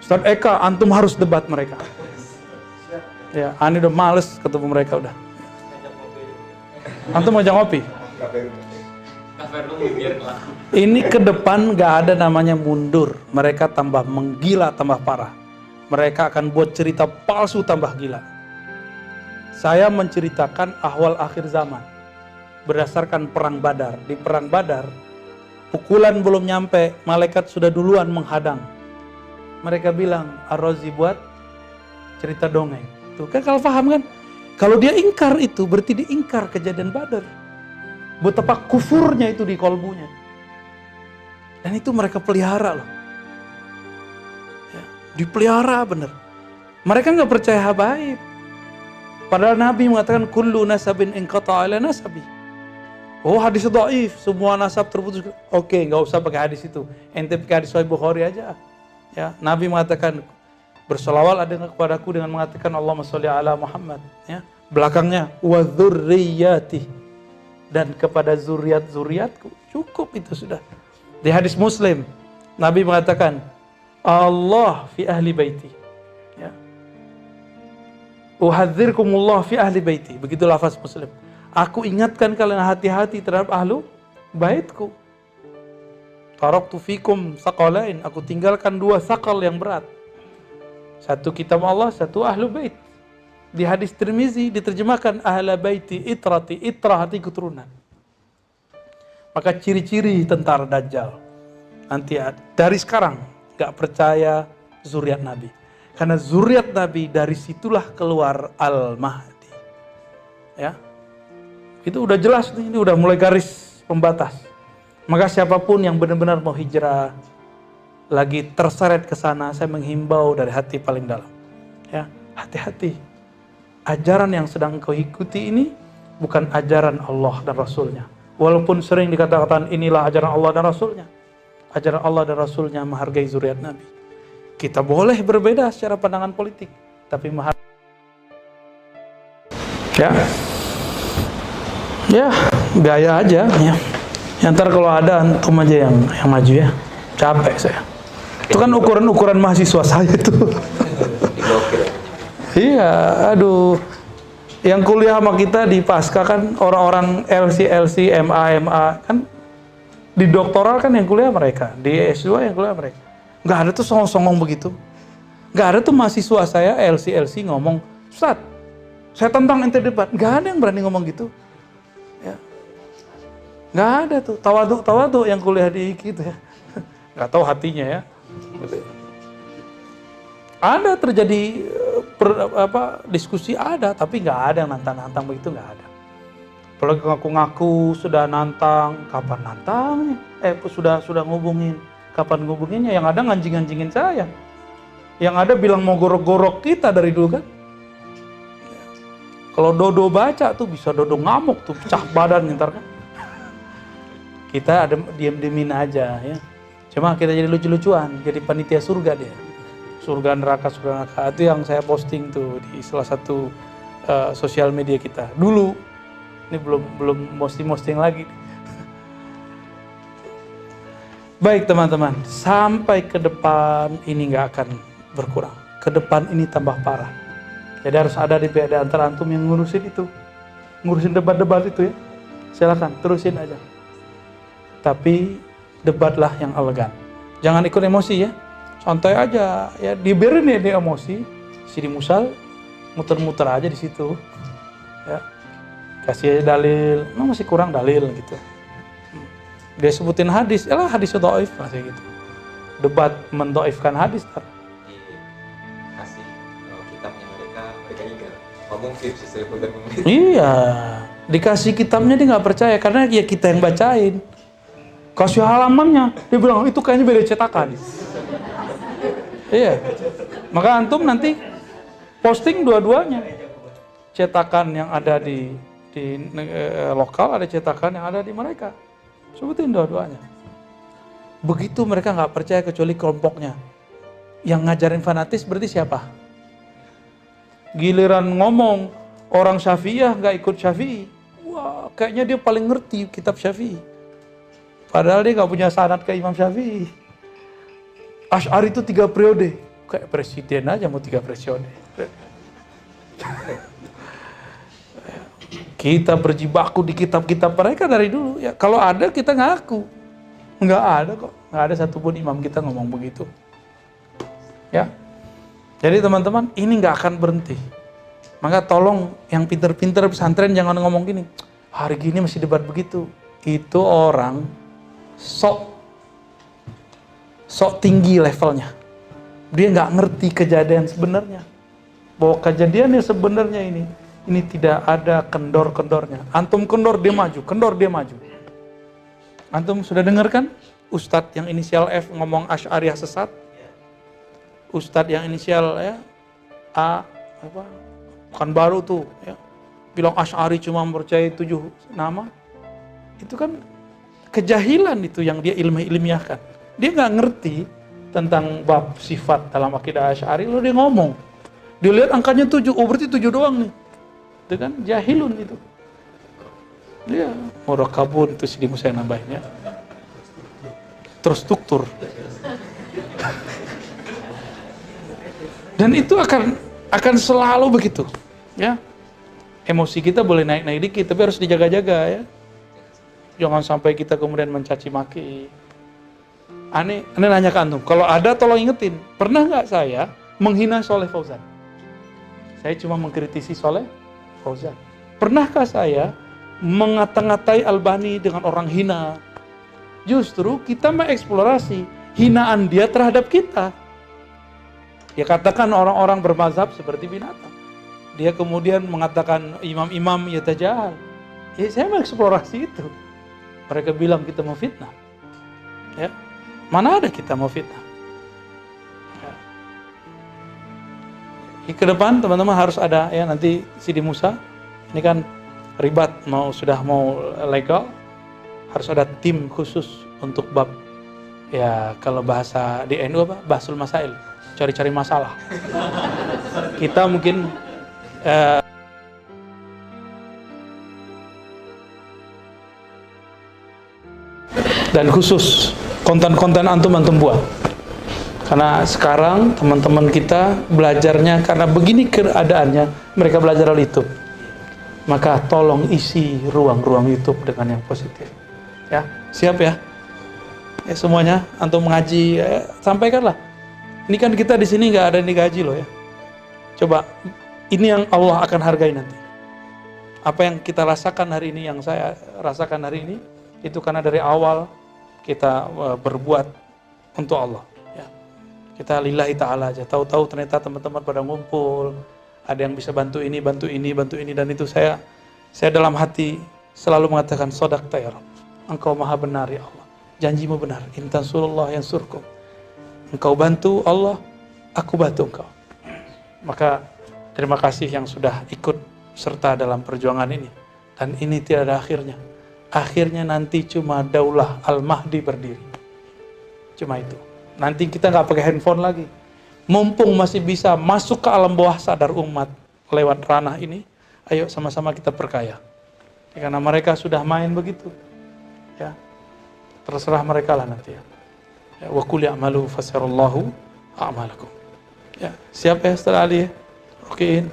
Ustaz Eka, antum harus debat mereka. Ya, Ani udah males ketemu mereka udah. Antum mau ngopi? Ini ke depan nggak ada namanya mundur. Mereka tambah menggila, tambah parah. Mereka akan buat cerita palsu tambah gila. Saya menceritakan ahwal akhir zaman berdasarkan perang Badar. Di perang Badar, pukulan belum nyampe, malaikat sudah duluan menghadang. Mereka bilang, Ar-Razi buat cerita dongeng. Tuh kan kalau paham kan? Kalau dia ingkar itu, berarti dia ingkar kejadian Badar. Betapa kufurnya itu di kolbunya. Dan itu mereka pelihara loh. Ya, dipelihara bener. Mereka nggak percaya habaib. Padahal Nabi mengatakan kullu nasabin inqata'a ala nasabi. Oh, hadis dhaif, semua nasab terputus. Oke, nggak usah pakai hadis itu. Ente pakai hadis Sahih Bukhari aja. Ya, Nabi mengatakan bersolawat ada kepadaku dengan mengatakan Allahumma sholli ala Muhammad. Ya, belakangnya wa dzurriyyati, dan kepada zuriat-zuriatku. Cukup itu sudah. Di hadis Muslim, Nabi mengatakan Allah fi ahli baiti. Ya. Uhadzirkumullah fi ahli baiti. Begitu lafaz Muslim. Aku ingatkan kalian hati-hati terhadap ahlu baitku. Taraktu fikum saqalain. Aku tinggalkan 2 sakal yang berat. Satu kitab Allah, satu ahlu bait. Di hadis Tirmizi diterjemahkan ahla baiti itrati, itrah hati keturunan. Maka ciri-ciri tentara Dajjal nanti dari sekarang gak percaya zuriat Nabi. Karena zuriat Nabi dari situlah keluar Al-Mahdi. Ya. Itu udah jelas nih, ini udah mulai garis pembatas. Maka siapapun yang benar-benar mau hijrah, lagi terseret ke sana, saya menghimbau dari hati paling dalam. Ya, hati-hati. Ajaran yang sedang kau ikuti ini bukan ajaran Allah dan Rasulnya. Walaupun sering dikatakan inilah ajaran Allah dan Rasulnya. Ajaran Allah dan Rasulnya menghargai zuriat Nabi. Kita boleh berbeda secara pandangan politik, tapi ya gaya aja ya. Ntar kalau ada antum aja yang maju ya. Capek saya. Itu kan ukuran mahasiswa saya itu. Iya, aduh. Yang kuliah sama kita di Pasca kan orang-orang LC, MA kan di doktoral kan yang kuliah mereka, di S2 yang kuliah mereka. Nggak ada tuh songong-songong begitu. Nggak ada tuh mahasiswa saya LC ngomong, Ustaz, saya tentang ente debat. Nggak ada yang berani ngomong gitu. Ya. Nggak ada tuh, tawadu yang kuliah di IKI itu ya. Nggak tahu hatinya ya. Ada terjadi diskusi ada, tapi nggak ada yang nantang-nantang begitu, nggak ada. Apalagi ngaku-ngaku sudah nantang, kapan nantangnya? Sudah ngubungin, kapan ngubunginnya? Yang ada nganjing-nganjingin saya. Yang ada bilang mau gorok-gorok kita dari dulu kan. Kalau Dodo baca tuh bisa Dodo ngamuk tuh, pecah badan ntar kan. Kita ada diam-diamin aja ya. Cuma kita jadi lucu-lucuan, jadi panitia surga dia. Surga neraka itu yang saya posting tuh di salah satu sosial media kita dulu. Ini belum posting lagi. Baik teman-teman, sampai ke depan ini nggak akan berkurang. Ke depan ini tambah parah. Jadi harus ada di antara antum yang ngurusin itu, ngurusin debat-debat itu ya. Silakan terusin aja. Tapi debatlah yang elegan. Jangan ikut emosi ya. Santai aja, ya dibiarin ya dia emosi, Sidi Musal muter-muter aja di situ, ya kasih aja dalil, masih kurang dalil gitu. Dia sebutin hadis, ya lah hadis dhaif masih gitu. Debat mendoifkan hadis tar. Dikasih kitabnya mereka juga ngomong tips dan Iya, dikasih kitabnya dia nggak percaya karena ya kita yang bacain. Kasih halamannya, dia bilang itu kayaknya beda cetakan. Iya, maka antum nanti posting dua-duanya. Cetakan yang ada di lokal, ada cetakan yang ada di mereka. Sebutin dua-duanya. Begitu mereka nggak percaya kecuali kelompoknya. Yang ngajarin fanatis berarti siapa? Giliran ngomong orang Syafi'iyah nggak ikut Syafi'i. Wah, kayaknya dia paling ngerti kitab Syafi'i. Padahal dia nggak punya sanad ke Imam Syafi'i. Asy'ari itu 3 periode. Kayak presiden aja mau 3 periode. Kita berjibaku di kitab-kitab mereka dari dulu. Ya, kalau ada kita ngaku. Nggak ada kok. Nggak ada satupun imam kita ngomong begitu. Ya. Jadi teman-teman, ini nggak akan berhenti. Maka tolong yang pinter-pinter pesantren jangan ngomong gini. Hari gini masih debat begitu. Itu orang sok tinggi levelnya. Dia nggak ngerti kejadian sebenarnya. Bahwa kejadian yang sebenarnya ini Ini tidak ada kendor-kendornya. Antum kendor dia maju, kendor dia maju. Antum sudah dengar kan Ustadz yang inisial F ngomong Asy'ariyah sesat? Ustadz yang inisial ya A apa? Kan baru tuh ya. Bilang Asy'ari cuma percaya 7 nama. Itu kan kejahilan itu yang dia ilmiahkan. Dia nggak ngerti tentang bab sifat dalam akidah Asy'ari, lalu dia ngomong. Dia lihat angkanya 7, oh berarti 7 doang nih. Itu kan jahilun itu. Dia murakabun itu Sidi Musa yang nambahin ya. Terstruktur. Dan itu akan selalu begitu, ya. Emosi kita boleh naik-naik dikit, tapi harus dijaga-jaga ya. Jangan sampai kita kemudian mencaci maki. Aneh nanya ke antum, kalau ada tolong ingetin, pernah nggak saya menghina Soleh Fauzan? Saya cuma mengkritisi Soleh Fauzan. Pernahkah saya mengata-ngatai Albani dengan orang hina? Justru kita mengeksplorasi hinaan dia terhadap kita. Dia katakan orang-orang bermazhab seperti binatang. Dia kemudian mengatakan imam-imam yatajahal. Ya, saya mengeksplorasi itu. Mereka bilang kita mau fitnah. Ya. Mana ada kita mau fitnah? Ya. Ke depan teman-teman harus ada ya nanti Sidi Musa. Ini kan ribat sudah mau legal. Harus ada tim khusus untuk bab ya kalau bahasa di NU apa? Bahsul Masail. Cari-cari masalah. Kita mungkin dan khusus konten-konten antum buat. Karena sekarang teman-teman kita belajarnya karena begini keadaannya, mereka belajar dari YouTube. Maka tolong isi ruang-ruang YouTube dengan yang positif. Ya, siap ya? Ya semuanya antum mengaji, sampaikanlah. Ini kan kita di sini nggak ada yang digaji loh ya. Coba ini yang Allah akan hargai nanti. Apa yang kita rasakan hari ini, yang saya rasakan hari ini, itu karena dari awal kita berbuat untuk Allah. Ya. Kita lillahi ta'ala aja. Tahu-tahu ternyata teman-teman pada ngumpul, ada yang bisa bantu ini, dan itu saya dalam hati selalu mengatakan sodaqta ya Rabb. Engkau maha benar ya Allah. Janjimu benar. In tansurullah yansurkum. Engkau bantu Allah, aku bantu engkau. Maka terima kasih yang sudah ikut serta dalam perjuangan ini. Dan ini tidak ada akhirnya. Akhirnya nanti cuma daulah Al-Mahdi berdiri. Cuma itu. Nanti kita nggak pakai handphone lagi. Mumpung masih bisa masuk ke alam bawah sadar umat lewat ranah ini, ayo sama-sama kita perkaya. Ya, karena mereka sudah main begitu. Ya, terserah mereka lah nanti ya. Wa qul ya'malu fasarallahu a'malakum. Ya, siap ya setelah Ali ya? Okein.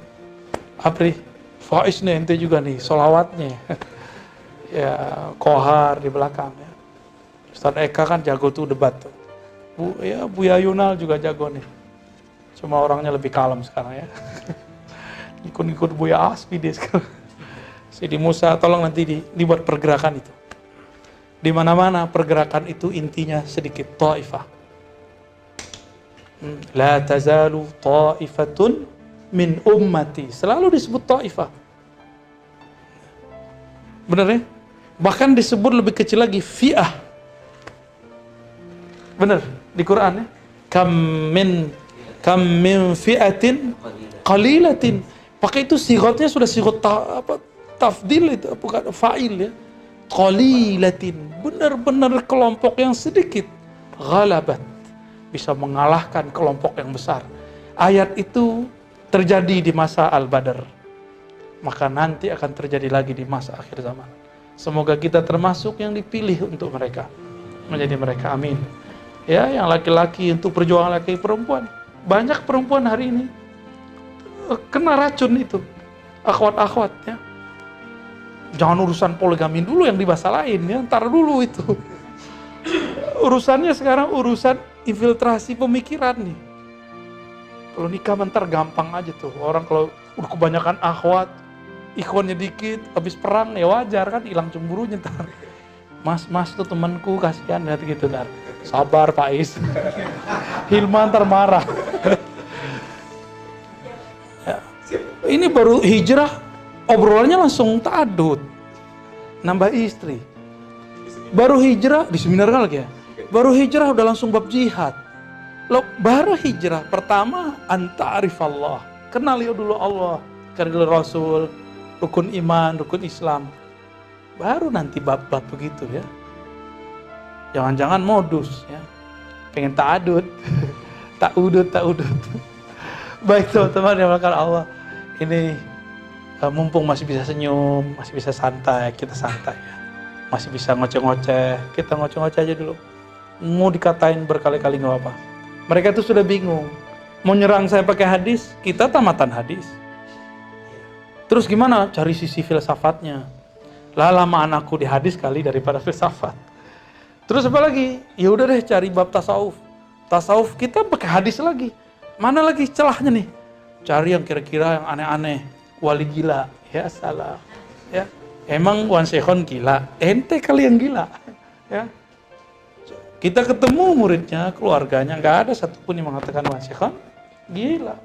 Apri, Faiz nih ente juga nih solawatnya. Ya, Kohar di belakang ya. Ustaz Eka kan jago tuh debat tuh. Buya Yunal juga jago nih. Cuma orangnya lebih kalem sekarang ya. Ikut-ikut Buya Asfi dia sekarang. Sidi Musa tolong nanti dibuat pergerakan itu. Di mana-mana pergerakan itu intinya sedikit ta'ifah. La tazalu ta'ifatun min ummati. Selalu disebut ta'ifah. Benar ya? Bahkan disebut lebih kecil lagi fi'ah. Benar di Quran ya. Kam min fi'atin qalilatin. Pakai itu sigotnya sudah sigot tafdil itu bukan fa'il ya. Qalilatin, benar-benar kelompok yang sedikit ghalabat bisa mengalahkan kelompok yang besar. Ayat itu terjadi di masa Al-Badr, maka nanti akan terjadi lagi di masa akhir zaman. Semoga kita termasuk yang dipilih untuk mereka, menjadi mereka, amin. Ya, yang laki-laki untuk perjuangan laki perempuan. Banyak perempuan hari ini kena racun itu, akhwat-akhwat ya. Jangan urusan poligami dulu yang dibahas lain ya, ntar dulu itu. Urusannya sekarang urusan infiltrasi pemikiran nih. Kalau nikah bentar gampang aja tuh. Orang kalau udah kebanyakan akhwat, ikhwannya dikit, habis perang ya wajar kan hilang cemburunya ntar. Mas tuh temanku kasihan lihat gitu ntar. Sabar Pak Is. Hilman ntar marah. Ya. Ini baru hijrah obrolannya langsung ta'adud, nambah istri. Baru hijrah di seminar lagi ya. Baru hijrah udah langsung bab jihad. Loh, baru hijrah pertama anta arifallah, kenali dulu Allah, kenali dulu Rasul, rukun iman, rukun Islam. Baru nanti bab-bab begitu ya. Jangan-jangan modus ya. Pengen ta'adud. ta'udud. Baik teman-teman yang dimuliakan Allah. Ini mumpung masih bisa senyum, masih bisa santai, kita santai ya. Masih bisa ngoceh-ngoceh, kita ngoceh-ngoceh aja dulu. Mau dikatain berkali-kali nggak apa-apa. Mereka tuh sudah bingung. Mau nyerang saya pakai hadis, kita tamatan hadis. Terus gimana? Cari sisi filsafatnya. Lah lama anakku di hadis kali daripada filsafat. Terus apa lagi? Ya udah deh cari bab tasawuf. Tasawuf kita pakai hadis lagi. Mana lagi celahnya nih? Cari yang kira-kira yang aneh-aneh. Wali gila. Ya salah. Ya. Emang Wan Syekhon gila. Ente kali yang gila. Ya. Kita ketemu muridnya, keluarganya, nggak ada satupun yang mengatakan Wan Syekhon gila.